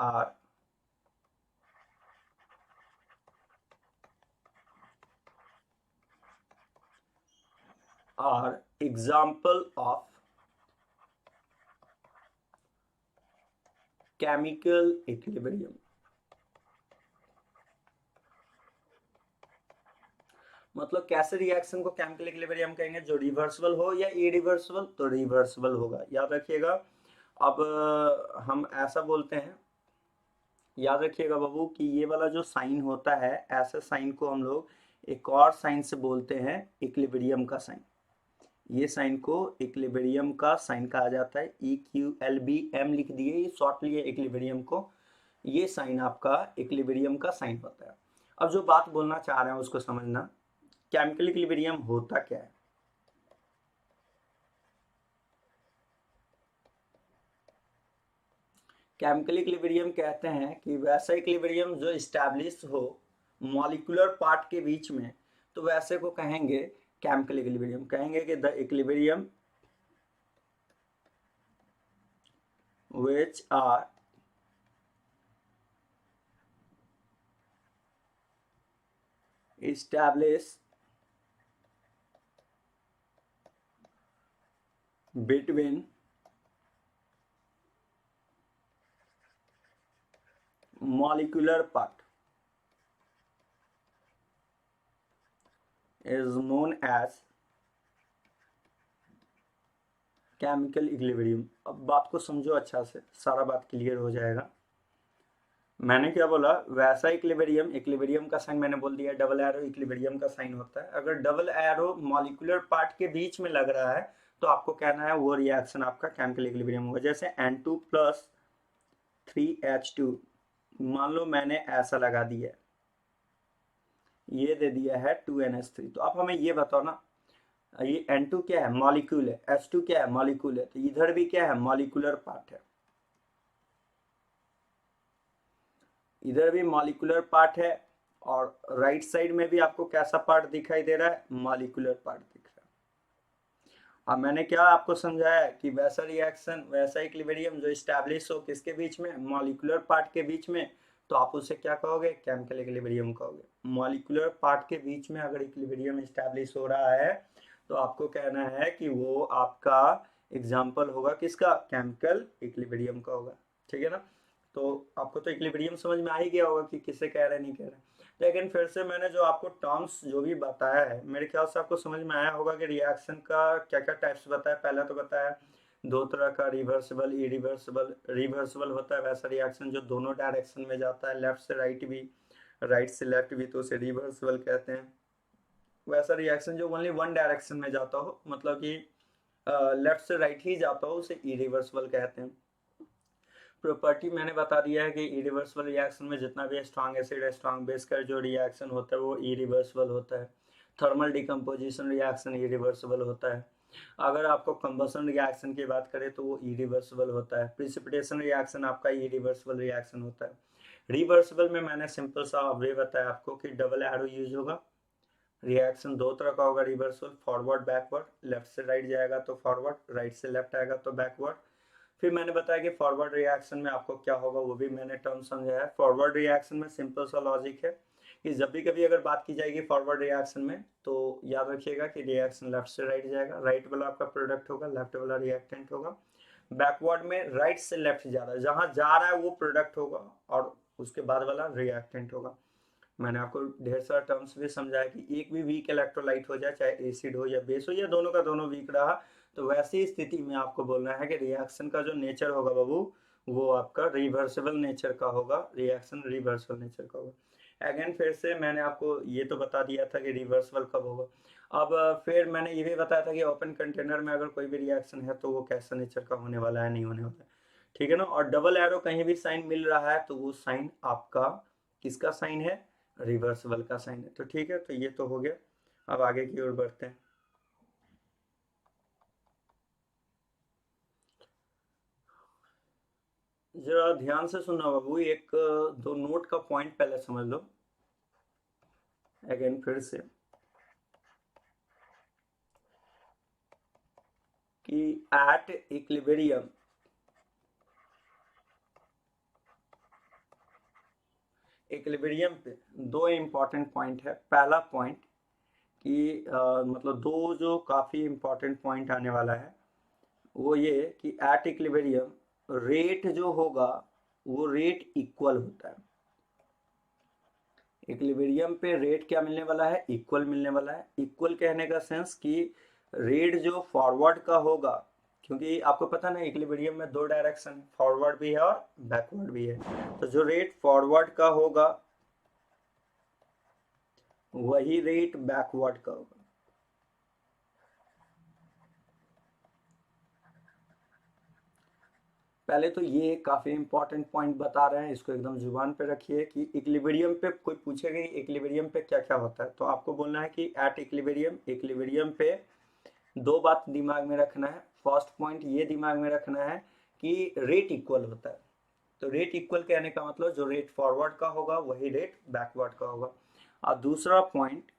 are example of chemical equilibrium. मतलब कैसे रिएक्शन को केमिकल इक्विलिब्रियम कहेंगे? जो रिवर्सिबल हो या इरिवर्सिबल, तो रिवर्सिबल होगा, याद रखिएगा। अब हम ऐसा बोलते हैं, याद रखिएगा बाबू, कि ये वाला जो साइन होता है, ऐसे साइन को हम लोग एक और साइन से बोलते हैं इक्विलिब्रियम का साइन। ये साइन को इक्विलिब्रियम का साइन कहा जाता है। EQLBM लिख दिए, ये शॉर्ट लिए इक्विलिब्रियम को। ये साइन आपका इक्विलिब्रियम का साइन होता है। अब जो बात बोलना चाह रहे हैं उसको समझना, केमिकल इक्विलिब्रियम होता क्या है? केमिकल इक्विलिब्रियम कहते हैं कि वैसा इक्विलिब्रियम जो इस्टेब्लिश हो मॉलिक्यूलर पार्ट के बीच में, तो वैसे को कहेंगे केमिकल इक्विलिब्रियम। कहेंगे कि the equilibrium which are established between molecular part is known as chemical equilibrium. अब बात को समझो अच्छा से, सारा बात क्लियर हो जाएगा। मैंने क्या बोला, वैसा इक्विलिब्रियम, इक्विलिब्रियम का साइन मैंने बोल दिया डबल एरो इक्विलिब्रियम का साइन होता है। अगर डबल एरो मॉलिक्यूलर पार्ट के बीच में लग रहा है तो आपको कहना है वो रिएक्शन आपका केमिकल इक्विलिब्रियम होगा। जैसे N2 + 3H2, मान लो मैंने ऐसा लगा दिया, ये दे दिया है 2NH3, तो अब हमें ये बताओ ना, ये N2 क्या है? मॉलिक्यूल है। H2 क्या है? मॉलिक्यूल है। तो इधर भी क्या है? मॉलिक्यूलर पार्ट है, इधर भी मॉलिक्यूलर पार्ट है, और राइट साइड में भी आपको कैसा पार्ट दिखाई दे रहा है? मॉलिक्यूलर पार्ट दिख रहा है। अब मैंने क्या आपको समझाया कि वैसा रिएक्शन, वैसा इक्विलिब्रियम जो इस्टेब्लिश हो किसके बीच में? मॉलिक्यूलर पार्ट के बीच में, तो आप उसे क्या कहोगे? केमिकल इक्विलिब्रियम कहोगे। मॉलिक्यूलर पार्ट के बीच में अगर इक्विलिब्रियम इस्टेब्लिश हो रहा है तो आपको कहना है कि वो आपका एग्जाम्पल होगा किसका? केमिकल इक्विलिब्रियम का होगा, ठीक है ना। तो आपको तो इक्विलिब्रियम समझ में आ ही गया होगा कि किसे कह रहे हैं नहीं कह रहे हैं। लेकिन फिर से मैंने जो आपको टर्म्स जो भी बताया है, मेरे ख्याल से आपको समझ में आया होगा कि रिएक्शन का क्या क्या टाइप्स बताया। पहला तो बताया दो तरह का, रिवर्सिबल, इरिवर्सिबल। रिवर्सिबल होता है वैसा रिएक्शन जो दोनों डायरेक्शन में जाता है, लेफ्ट से राइट भी, राइट से लेफ्ट भी, तो उसे रिवर्सिबल कहते हैं। वैसा रिएक्शन जो ओनली वन डायरेक्शन में जाता हो, मतलब कि लेफ्ट से राइट ही जाता हो, उसे इरिवर्सिबल कहते हैं। प्रॉपर्टी मैंने बता दिया है कि इरिवर्सिबल रिएक्शन में जितना भी स्ट्रॉन्ग एसिड, स्ट्रॉन्ग बेस का जो रिएक्शन होता है वो इरिवर्सिबल होता है। थर्मल डिकम्पोजिशन रिएक्शन इरिवर्सिबल होता है। अगर आपको कंबसन रिएक्शन की बात करें तो वो इरिवर्सिबल होता है। प्रिसिपिटेशन रिएक्शन आपका इरिवर्सिबल रिएक्शन होता है। रिवर्सिबल में मैंने सिंपल सा वे बताया आपको कि डबल एरो यूज होगा। रिएक्शन दो तरह का होगा रिवर्सल, फॉरवर्ड बैकवर्ड। लेफ्ट से राइट जाएगा तो फॉरवर्ड, राइट से लेफ्ट आएगा तो बैकवर्ड। फिर मैंने बताया कि फॉरवर्ड रिएक्शन में आपको क्या होगा, वो भी मैंने टर्म समझाया है। फॉरवर्ड रिएक्शन में सिंपल सा लॉजिक है कि जब भी कभी अगर बात की जाएगी फॉरवर्ड रिएक्शन में, तो याद रखिएगा कि रिएक्शन लेफ्ट से राइट जाएगा, राइट वाला आपका प्रोडक्ट होगा, लेफ्ट वाला रिएक्टेंट होगा। बैकवर्ड में राइट से लेफ्ट जा रहा है, जहां जा रहा है वो प्रोडक्ट होगा और उसके बाद वाला रिएक्टेंट होगा। मैंने आपको ढेर सारा टर्म्स भी समझाया कि एक भी वीक इलेक्ट्रोलाइट हो जाए, चाहे एसिड हो या बेस हो या दोनों का दोनों वीक रहा, तो वैसी स्थिति में आपको बोलना है कि रिएक्शन का जो नेचर होगा बाबू, वो आपका रिवर्सिबल नेचर का होगा, रिएक्शन रिवर्सिबल नेचर का होगा। अगेन फिर से मैंने आपको ये तो बता दिया था कि रिवर्सिबल कब होगा। अब फिर मैंने ये भी बताया था कि ओपन कंटेनर में अगर कोई भी रिएक्शन है तो वो कैसा नेचर का होने वाला है, नहीं होने वाला है, ठीक है ना। और डबल एरो कहीं भी साइन मिल रहा है तो वो साइन आपका किसका साइन है, रिवर्सिबल का साइन है। तो ठीक है, तो ये तो हो गया। अब आगे की ओर बढ़ते हैं। जरा ध्यान से सुनना बाबू, एक दो नोट का पॉइंट पहले समझ लो। अगेन फिर से कि एट इक्विलिब्रियम पे दो इंपॉर्टेंट पॉइंट है। पहला पॉइंट कि मतलब दो जो काफी इंपॉर्टेंट पॉइंट आने वाला है वो ये कि एट इक्विलिब्रियम रेट जो होगा वो रेट इक्वल होता है। इक्विलिब्रियम पे रेट क्या मिलने वाला है, इक्वल मिलने वाला है। इक्वल कहने का सेंस कि रेट जो फॉरवर्ड का होगा, क्योंकि आपको पता ना इक्विलिब्रियम में दो डायरेक्शन, फॉरवर्ड भी है और बैकवर्ड भी है, तो जो रेट फॉरवर्ड का होगा वही रेट बैकवर्ड का होगा। पहले तो ये काफी इंपॉर्टेंट पॉइंट बता रहे हैं, इसको एकदम जुबान पे रखिए कि इक्विलिब्रियम पे कोई पूछेगा इक्विलिब्रियम पे क्या क्या होता है, तो आपको बोलना है कि एट इक्विलिब्रियम पे दो बात दिमाग में रखना है। फर्स्ट पॉइंट ये दिमाग में रखना है कि रेट इक्वल होता है। तो रेट इक्वल कहने का मतलब जो रेट फॉरवर्ड का होगा वही रेट बैकवर्ड का होगा। और दूसरा पॉइंट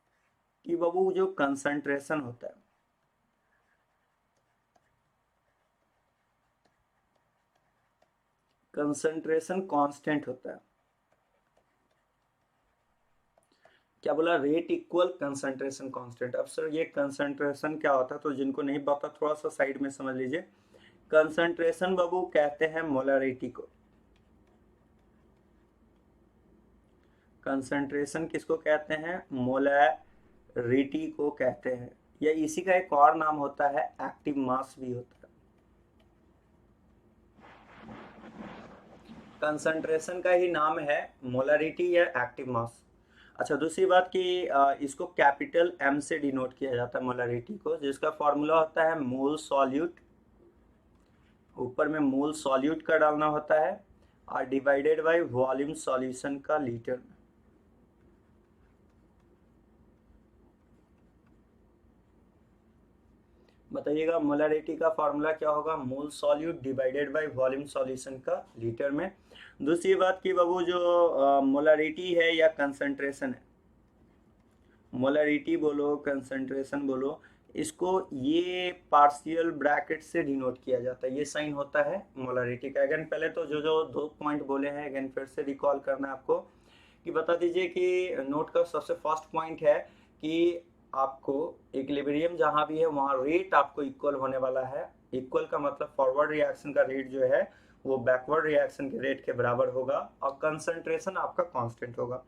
कि बाबू जो कंसंट्रेशन होता है, कंसंट्रेशन कांस्टेंट होता है। क्या बोला, रेट इक्वल कंसंट्रेशन कांस्टेंट। अब सर ये कंसंट्रेशन क्या होता है, तो जिनको नहीं पता थोड़ा सा साइड में समझ लीजिए। कंसंट्रेशन बाबू कहते हैं मोलरिटी को। कंसंट्रेशन किसको कहते हैं, मोलरिटी को कहते हैं, या इसी का एक और नाम होता है एक्टिव मास भी होता है। कंसंट्रेशन का ही नाम है मोलरिटी या एक्टिव मास। अच्छा, दूसरी बात कि इसको कैपिटल एम से डिनोट किया जाता है मोलरिटी को, जिसका फॉर्मूला होता है मोल सॉल्यूट, ऊपर में मोल सॉल्यूट का डालना होता है और डिवाइडेड बाय वॉल्यूम सॉल्यूशन का लीटर में। बताइएगा मोलरिटी का फॉर्मूला क्या होगा, मोल solute divided by volume solution का लीटर में। दूसरी बात कि बाबू जो मोलरिटी है या कंसंट्रेशन है, मोलरिटी बोलो कंसंट्रेशन बोलो, इसको ये पार्शियल ब्रैकेट से डिनोट किया जाता है। ये साइन होता है मोलरिटी का। अगेन पहले तो जो जो दो पॉइंट बोले हैं अगेन फिर से रिकॉल करना है आपको कि बता दीजिए कि नोट का सबसे फर्स्ट पॉइंट है कि आपको इक्विलिब्रियम जहां भी है वहां रेट आपको इक्वल होने वाला है। इक्वल का मतलब फॉरवर्ड रिएक्शन का रेट जो है वो बैकवर्ड रिएक्शन के रेट के बराबर होगा और कंसंट्रेशन आपका कांस्टेंट होगा।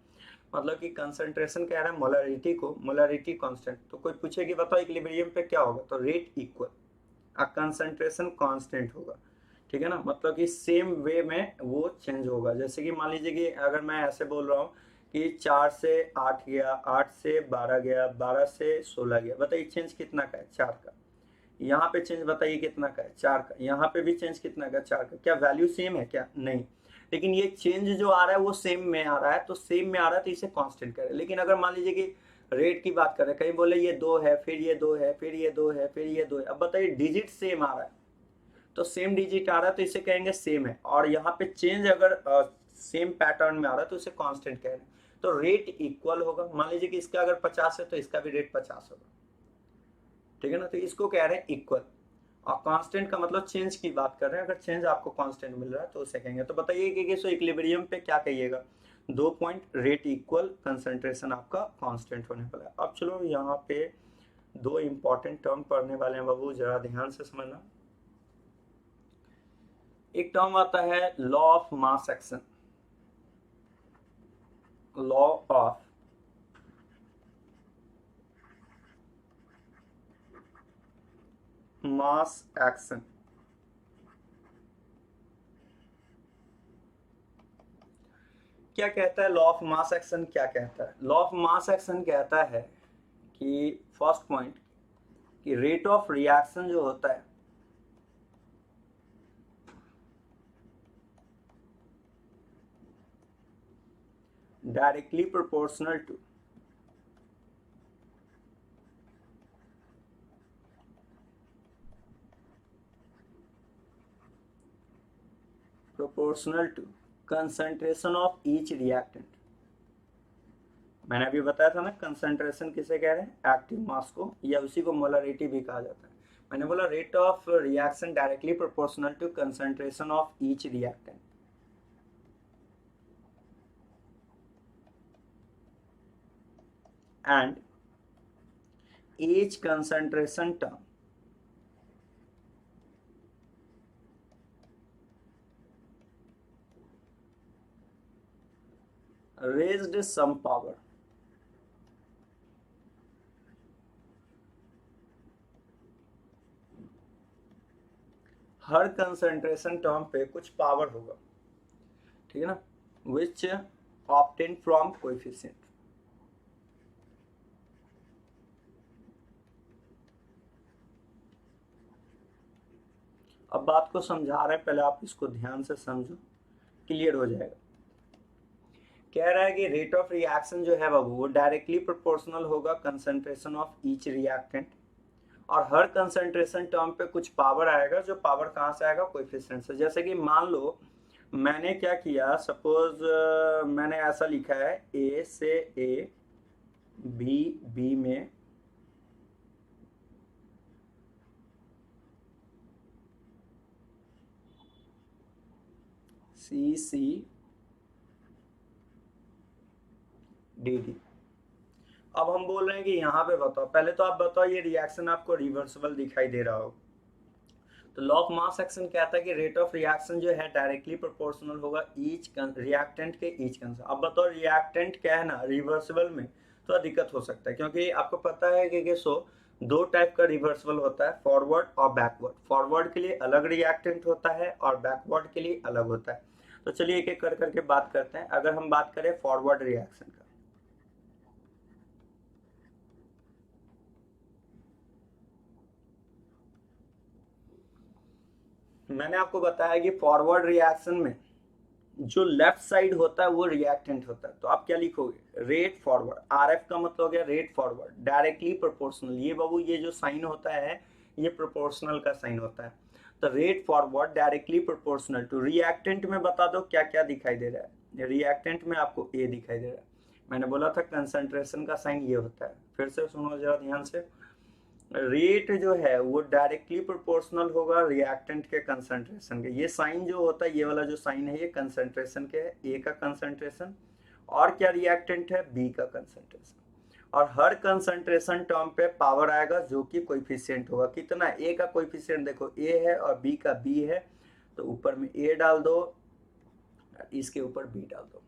मतलब कि कंसंट्रेशन कह रहा है मोलरिटी को, मोलरिटी कांस्टेंट। तो कोई पूछे कि बताओ इक्विलिब्रियम पे क्या होगा, तो रेट इक्वल और कंसंट्रेशन कांस्टेंट होगा। ठीक है ना, मतलब कि सेम वे में वो चेंज होगा। जैसे कि मान लीजिए कि अगर मैं ऐसे बोल रहा हूँ कि 4 से 8 गया, 8 से 12 गया, 12 से 16 गया, बताइए चेंज कितना का है, 4 का। यहाँ पे चेंज बताइए कितना का है, 4 का। यहाँ पे भी चेंज कितना का, 4 का। क्या वैल्यू सेम है क्या, नहीं। लेकिन ये चेंज जो आ रहा है वो सेम में आ रहा है, तो सेम में आ रहा है तो इसे कांस्टेंट करें। लेकिन अगर मान लीजिए कि रेट की बात करें, कहीं बोले ये 2 है, फिर ये 2 है, फिर ये 2 है, फिर ये 2 है, अब बताइए डिजिट सेम आ रहा है, तो सेम डिजिट आ रहा है तो इसे कहेंगे सेम है। और यहाँ पे चेंज अगर सेम पैटर्न में आ रहा है तो इसे कांस्टेंट कह रहे हैं। तो रेट इक्वल होगा। मान लीजिए कि इसका अगर 50 है तो इसका भी रेट 50 होगा। ठीक है ना, तो इसको कह रहे हैं इक्वल। और कांस्टेंट का मतलब चेंज की बात कर रहे हैं। अगर चेंज आपको कांस्टेंट मिल रहा है तो उसे कहेंगे। तो बताइए कि सो इक्विलिब्रियम पे क्या कहिएगा, 2 पॉइंट, रेट इक्वल, कंसंट्रेशन आपका कांस्टेंट होने वाला है। अब चलो यहाँ पे 2 इंपॉर्टेंट टर्म पढ़ने वाले हैं बाबू, जरा ध्यान से समझना। एक टर्म आता है law of mass action, law of mass action. क्या कहता है लॉ ऑफ मास एक्शन, क्या कहता है लॉ ऑफ मास एक्शन, कहता है कि फर्स्ट पॉइंट कि रेट ऑफ रिएक्शन जो होता है directly proportional to concentration of each reactant. मैंने अभी बताया था ना, कंसंट्रेशन किसे कह रहे हैं, एक्टिव मास को, या उसी को मोलरिटी भी कहा जाता है। मैंने बोला rate of reaction directly proportional to concentration of each reactant. And each concentration term raised some power। हर कंसंट्रेशन टर्म पे कुछ पावर होगा, ठीक है ना, विच ऑब्टेन फ्रॉम कोएफिशिएंट। अब बात को समझा रहे हैं, पहले आप इसको ध्यान से समझो, क्लियर हो जाएगा। कह रहा है कि रेट ऑफ रिएक्शन जो है बाबू वो डायरेक्टली प्रोपोर्शनल होगा कंसंट्रेशन ऑफ ईच रिएक्टेंट, और हर कंसंट्रेशन टर्म पे कुछ पावर आएगा, जो पावर कहाँ से आएगा, कोएफिशिएंट से। जैसे कि मान लो मैंने क्या किया, सपोज मैंने ऐसा लिखा है ए से ए, बी बी में, सी सी डी डी। अब हम बोल रहे हैं कि यहाँ पे बताओ, पहले तो आप बताओ ये रिएक्शन आपको रिवर्सिबल दिखाई दे रहा हो। तो लॉ ऑफ मास एक्शन कहता है कि रेट ऑफ रिएक्शन जो है डायरेक्टली प्रोपोर्शनल होगा ईच रिएक्टेंट के ईच कंसंट्रेशन। अब बताओ रिएक्टेंट क्या है ना, रिवर्सिबल में थोड़ा दिक्कत हो सकता है, क्योंकि आपको पता है कि सो 2 टाइप का रिवर्सिबल होता है, फॉरवर्ड और बैकवर्ड। फॉरवर्ड के लिए अलग रिएक्टेंट होता है और बैकवर्ड के लिए अलग होता है। तो चलिए एक एक कर करके बात करते हैं। अगर हम बात करें फॉरवर्ड रिएक्शन का, मैंने आपको बताया कि फॉरवर्ड रिएक्शन में जो लेफ्ट साइड होता है वो रिएक्टेंट होता है। तो आप क्या लिखोगे, रेट फॉरवर्ड। आर एफ का मतलब हो गया रेट फॉरवर्ड, डायरेक्टली प्रोपोर्शनल। ये बाबू ये जो साइन होता है ये प्रोपोर्शनल का साइन होता है। तो rate forward directly proportional to reactant में बता दो क्या क्या दिखाई दे रहा है। रिएक्टेंट में आपको ए दिखाई दे रहा है। मैंने बोला था कंसंट्रेशन का साइन ये होता है। फिर से सुनो जरा ध्यान से, रेट जो है वो डायरेक्टली प्रोपोर्शनल होगा रिएक्टेंट के कंसंट्रेशन के। ये साइन जो होता है, ये वाला जो साइन है ये कंसंट्रेशन के है, ए का कंसंट्रेशन, और क्या रिएक्टेंट है, बी का कंसंट्रेशन। और हर कंसंट्रेशन टर्म पे पावर आएगा जो कि कोएफिशिएंट होगा। कितना, ए का कोएफिशिएंट देखो ए है और बी का बी है, तो ऊपर में ए डाल दो, इसके ऊपर बी डाल दो।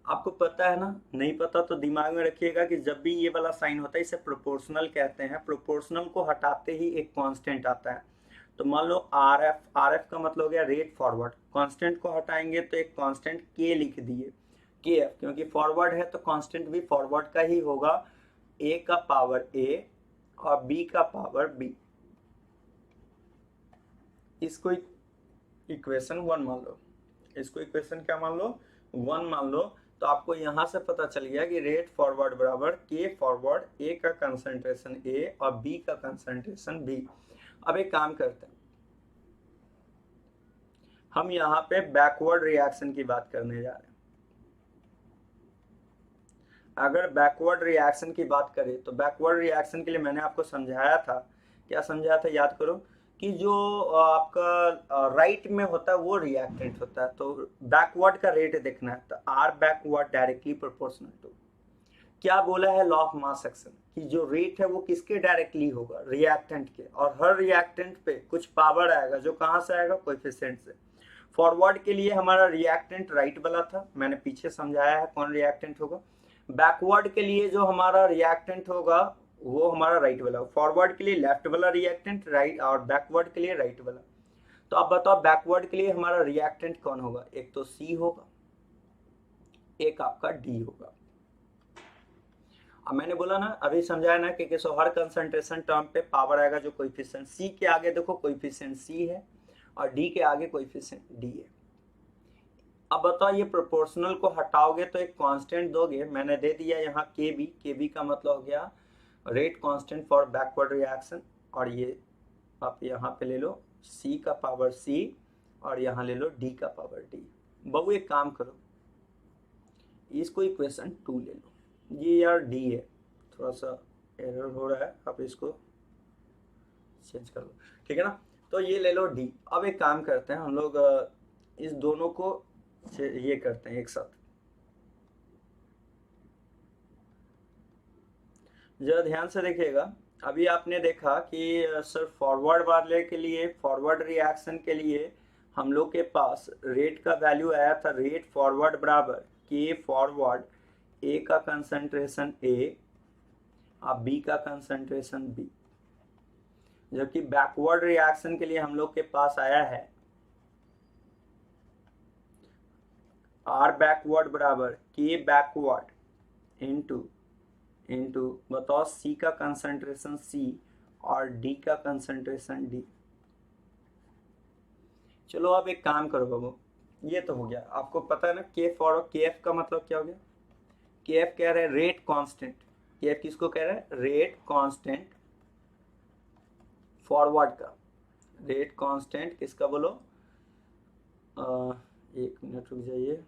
आपको पता है ना, नहीं पता तो दिमाग में रखिएगा कि जब भी ये वाला साइन होता है इसे प्रोपोर्शनल कहते हैं। प्रोपोर्शनल को हटाते ही एक कांस्टेंट आता है। तो मान लो आर एफ का मतलब हो गया रेट फॉरवर्ड, कांस्टेंट को हटाएंगे तो एक कांस्टेंट के लिख दिए, के एफ, क्योंकि फॉरवर्ड है तो कांस्टेंट भी फॉरवर्ड का ही होगा, ए का पावर ए और बी का पावर बी। इसको इक्वेशन 1 मान लो, इसको इक्वेशन क्या मान लो, 1 मान लो। तो आपको यहां से पता चल गया कि रेट फॉरवर्ड बराबर के फॉरवर्ड, ए का कंसंट्रेशन ए और बी का कंसंट्रेशन बी। अब एक काम करते हैं, हम यहाँ पे बैकवर्ड रिएक्शन की बात करने जा रहे हैं। अगर बैकवर्ड रिएक्शन की बात करें तो बैकवर्ड रिएक्शन के लिए मैंने आपको समझाया था, क्या समझाया था याद करो, कि जो आपका राइट में होता है वो रिएक्टेंट होता है, तो बैकवर्ड का रेट देखना है, तो R backward directly proportional to, क्या बोला है लॉ ऑफ मास एक्शन, कि जो रेट है वो किसके डायरेक्टली होगा, रिएक्टेंट के, और हर रिएक्टेंट पे कुछ पावर आएगा जो कहाँ से आएगा, कोएफिशिएंट से। फॉरवर्ड के लिए हमारा रिएक्टेंट राइट वाला था, मैंने पीछे समझाया है कौन रिएक्टेंट होगा। बैकवर्ड के लिए जो हमारा रिएक्टेंट होगा वो हमारा राइट वाला, फॉरवर्ड के लिए लेफ्ट वाला रिएक्टेंट राइट, और बैकवर्ड के लिए राइट वाला। तो अब बताओ बैकवर्ड के लिए हमारा रिएक्टेंट कौन होगा, एक तो सी होगा, एक आपका डी होगा। अब मैंने बोला ना, अभी समझाया ना कि हर कंसंट्रेशन टर्म पे पावर आएगा जो कोएफिशिएंट, सी के आगे देखो कोएफिशिएंट सी है और डी के आगे कोएफिशिएंट डी है। अब बताओ ये प्रोपोर्शनल को हटाओगे तो एक कांस्टेंट दोगे, मैंने दे दिया यहाँ के बी का मतलब हो गया rate constant for backward reaction, और ये आप यहाँ पे ले लो सी का पावर सी और यहाँ ले लो डी का पावर डी। बहू एक काम करो, इसको इक्वेशन 2 ले लो, ये यार डी है, थोड़ा सा एरर हो रहा है, आप इसको चेंज कर लो, ठीक है ना। तो ये ले लो डी। अब एक काम करते हैं हम लोग, इस दोनों को ये करते हैं एक साथ, जरा ध्यान से देखिएगा। अभी आपने देखा कि सर फॉरवर्ड वाले के लिए, फॉरवर्ड रिएक्शन के लिए हम लोग के पास रेट का वैल्यू आया था, रेट फॉरवर्ड बराबर के फॉरवर्ड, ए का कंसंट्रेशन ए और बी का कंसंट्रेशन बी। जबकि बैकवर्ड रिएक्शन के लिए हम लोग के पास आया है आर बैकवर्ड बराबर के बैकवर्ड इनटू बताओ सी का कंसंट्रेशन सी और डी का कंसंट्रेशन डी। चलो अब एक काम करो बाबू, ये तो हो गया, आपको पता है ना के फॉरवर्ड, के एफ का मतलब क्या हो गया, के एफ कह रहे हैं रेट कांस्टेंट, के एफ किसको कह रहे हैं, रेट कांस्टेंट फॉरवर्ड का, रेट कांस्टेंट किसका बोलो, एक मिनट रुक जाइए,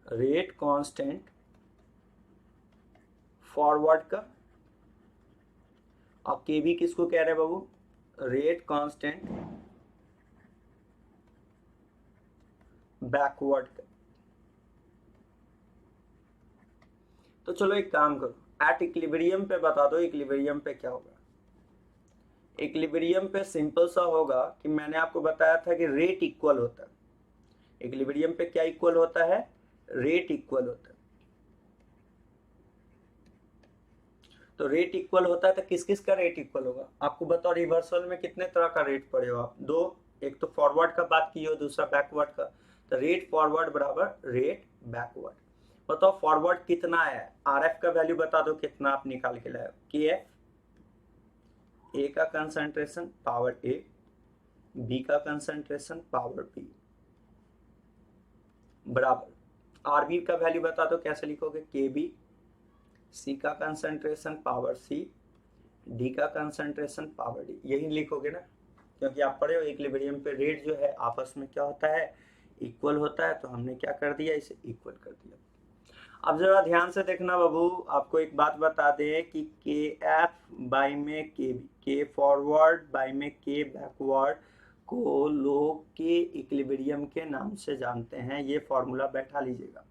रेट कांस्टेंट फॉरवर्ड का, और के बी किसको कह रहे हैं बाबू, रेट कांस्टेंट बैकवर्ड का। तो चलो एक काम करो, एट इक्विलिब्रियम पे बता दो, इक्विलिब्रियम पे क्या होगा। इक्विलिब्रियम पे सिंपल सा होगा कि मैंने आपको बताया था कि रेट इक्वल होता है, इक्विलिब्रियम पे क्या इक्वल होता है, रेट इक्वल होता है। तो रेट इक्वल होता है तो किस किस का रेट इक्वल होगा, आपको बताओ रिवर्सल में कितने तरह का रेट पड़े हो आप, दो, एक तो फॉरवर्ड का बात की हो, दूसरा बैकवर्ड का। तो रेट फॉरवर्ड बराबर रेट बैकवर्ड। बताओ फॉरवर्ड कितना है, आर एफ का वैल्यू बता दो कितना आप निकाल के लाए, के एफ, ए का कंसंट्रेशन पावर ए, बी का कंसंट्रेशन पावर बी बराबर आर बी का वैल्यू बता दो, कैसे लिखोगे, के बी, सी का कंसंट्रेशन पावर सी, डी का कंसंट्रेशन पावर डी, यही लिखोगे ना, क्योंकि आप पढ़े हो इक्विलिब्रियम पे रेट जो है आपस में क्या होता है, इक्वल होता है, तो हमने क्या कर दिया, इसे इक्वल कर दिया। अब जरा ध्यान से देखना बाबू, आपको एक बात बता दें कि के एफ बाई में के बी, के फॉरवर्ड बाई में के बैकवर्ड को लोग के इक्विलिब्रियम के नाम से जानते हैं, ये फॉर्मूला बैठा लीजिएगा।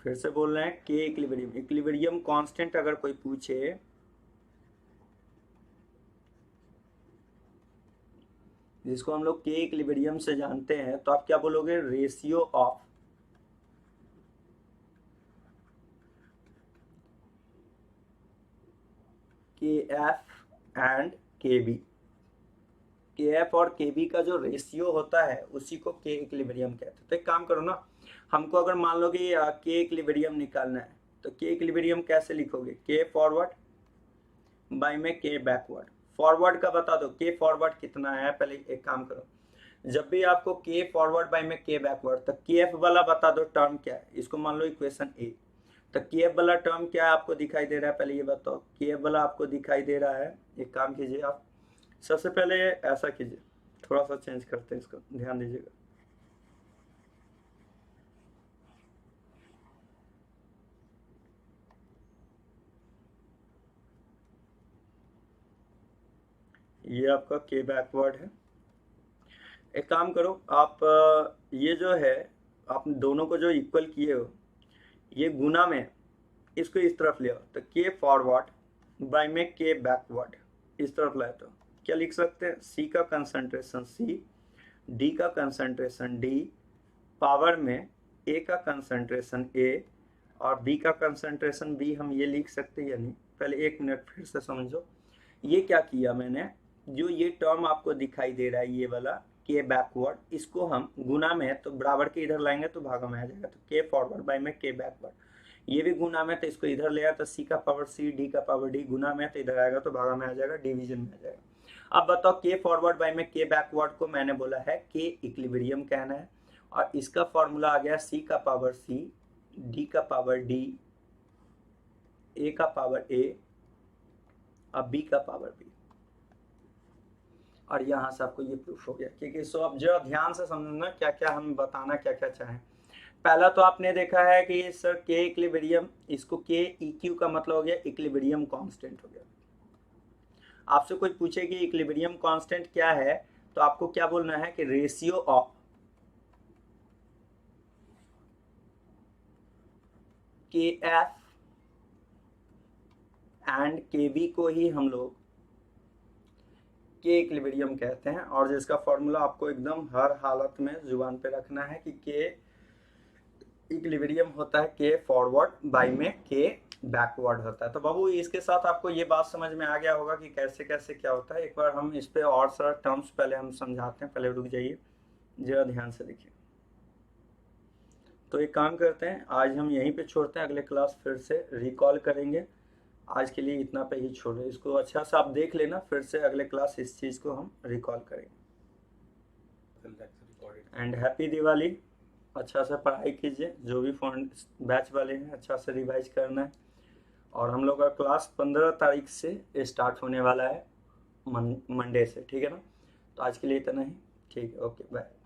फिर से बोल रहे हैं के इक्विलिब्रियम, इक्विलिब्रियम कांस्टेंट अगर कोई पूछे जिसको हम लोग के इक्विलिब्रियम से जानते हैं, तो आप क्या बोलोगे? रेशियो ऑफ के एफ एंड के बी। के एफ और के बी का जो रेशियो होता है उसी को के इक्विलिब्रियम कहते हैं। तो एक काम करो ना, हमको अगर मान लो कि के इक्विलिब्रियम निकालना है, तो के इक्विलिब्रियम कैसे लिखोगे? के फॉरवर्ड बाय में के बैकवर्ड। फॉरवर्ड का बता दो, के फॉरवर्ड कितना है? पहले एक काम करो, जब भी आपको के फॉरवर्ड बाय में के बैकवर्ड, तो के एफ वाला बता दो टर्म क्या है। इसको मान लो इक्वेशन ए, तो के एफ वाला टर्म क्या है आपको दिखाई दे रहा है? पहले ये बताओ, के एफ वाला आपको दिखाई दे रहा है? एक काम कीजिए आप, सबसे पहले ऐसा कीजिए, थोड़ा सा चेंज करते हैं इसको, ध्यान दीजिएगा। ये आपका के बैकवर्ड है। एक काम करो आप, ये जो है आप दोनों को जो इक्वल किए हो, ये गुना में इसको इस तरफ ले आओ, तो के फॉरवर्ड बाय में के बैकवर्ड इस तरफ लाए, तो क्या लिख सकते हैं? सी का कंसंट्रेशन सी, डी का कंसंट्रेशन डी, पावर में ए का कंसंट्रेशन ए और बी का कंसंट्रेशन बी। हम ये लिख सकते हैं या नहीं? पहले एक मिनट फिर से समझो, ये क्या किया मैंने, जो ये टर्म आपको दिखाई दे रहा है ये वाला के बैकवर्ड, इसको हम गुना में है तो बराबर के इधर लाएंगे तो भागा में आ जाएगा, तो के फॉरवर्ड बाय में के बैकवर्ड। ये भी गुना में, तो इसको इधर ले आया तो सी का पावर सी, डी का पावर डी, गुना में तो इधर आएगा तो भागा में आ जाएगा, डिवीजन में आ जाएगा। अब बताओ, के फॉरवर्ड बाय में के बैकवर्ड को मैंने बोला है के इक्विलिब्रियम कहना है, और इसका फॉर्मूला आ गया सी का पावर सी, डी का पावर डी, ए का पावर ए और बी का पावर बी। और यहाँ से आपको ये प्रूफ हो गया। क्योंकि सो अब जो ध्यान से समझना क्या क्या हम बताना क्या क्या चाहें। पहला तो आपने देखा है कि सर के इक्विलिब्रियम, इसको के इक्यू का मतलब हो गया इक्विलिब्रियम कांस्टेंट हो गया। आपसे कोई पूछे कि इक्विलिब्रियम कांस्टेंट क्या है, तो आपको क्या बोलना है कि रेशियो ऑफ के एफ एंड के बी को ही हम लोग के इक्विलिब्रियम कहते हैं। और जिसका फॉर्मूला आपको एकदम हर हालत में जुबान पे रखना है कि के इक्विलिब्रियम होता है के फॉरवर्ड बाय में के बैकवर्ड होता है। तो बाबू इसके साथ आपको ये बात समझ में आ गया होगा कि कैसे कैसे क्या होता है। एक बार हम इस पे और सारा टर्म्स पहले हम समझाते हैं, पहले रुक जाइए जरा ध्यान से देखिए। तो एक काम करते हैं, आज हम यहीं पे छोड़ते हैं, अगले क्लास फिर से रिकॉल करेंगे। आज के लिए इतना पे ही छोड़ो, इसको अच्छा से आप देख लेना, फिर से अगले क्लास इस चीज़ को हम रिकॉल करेंगे। And happy Diwali. अच्छा से पढ़ाई कीजिए, जो भी फोन बैच वाले हैं अच्छा से रिवाइज करना है। और हम लोग का क्लास 15 तारीख से स्टार्ट होने वाला है, मंडे से, ठीक है ना। तो आज के लिए इतना ही, ठीक है, ओके बाय।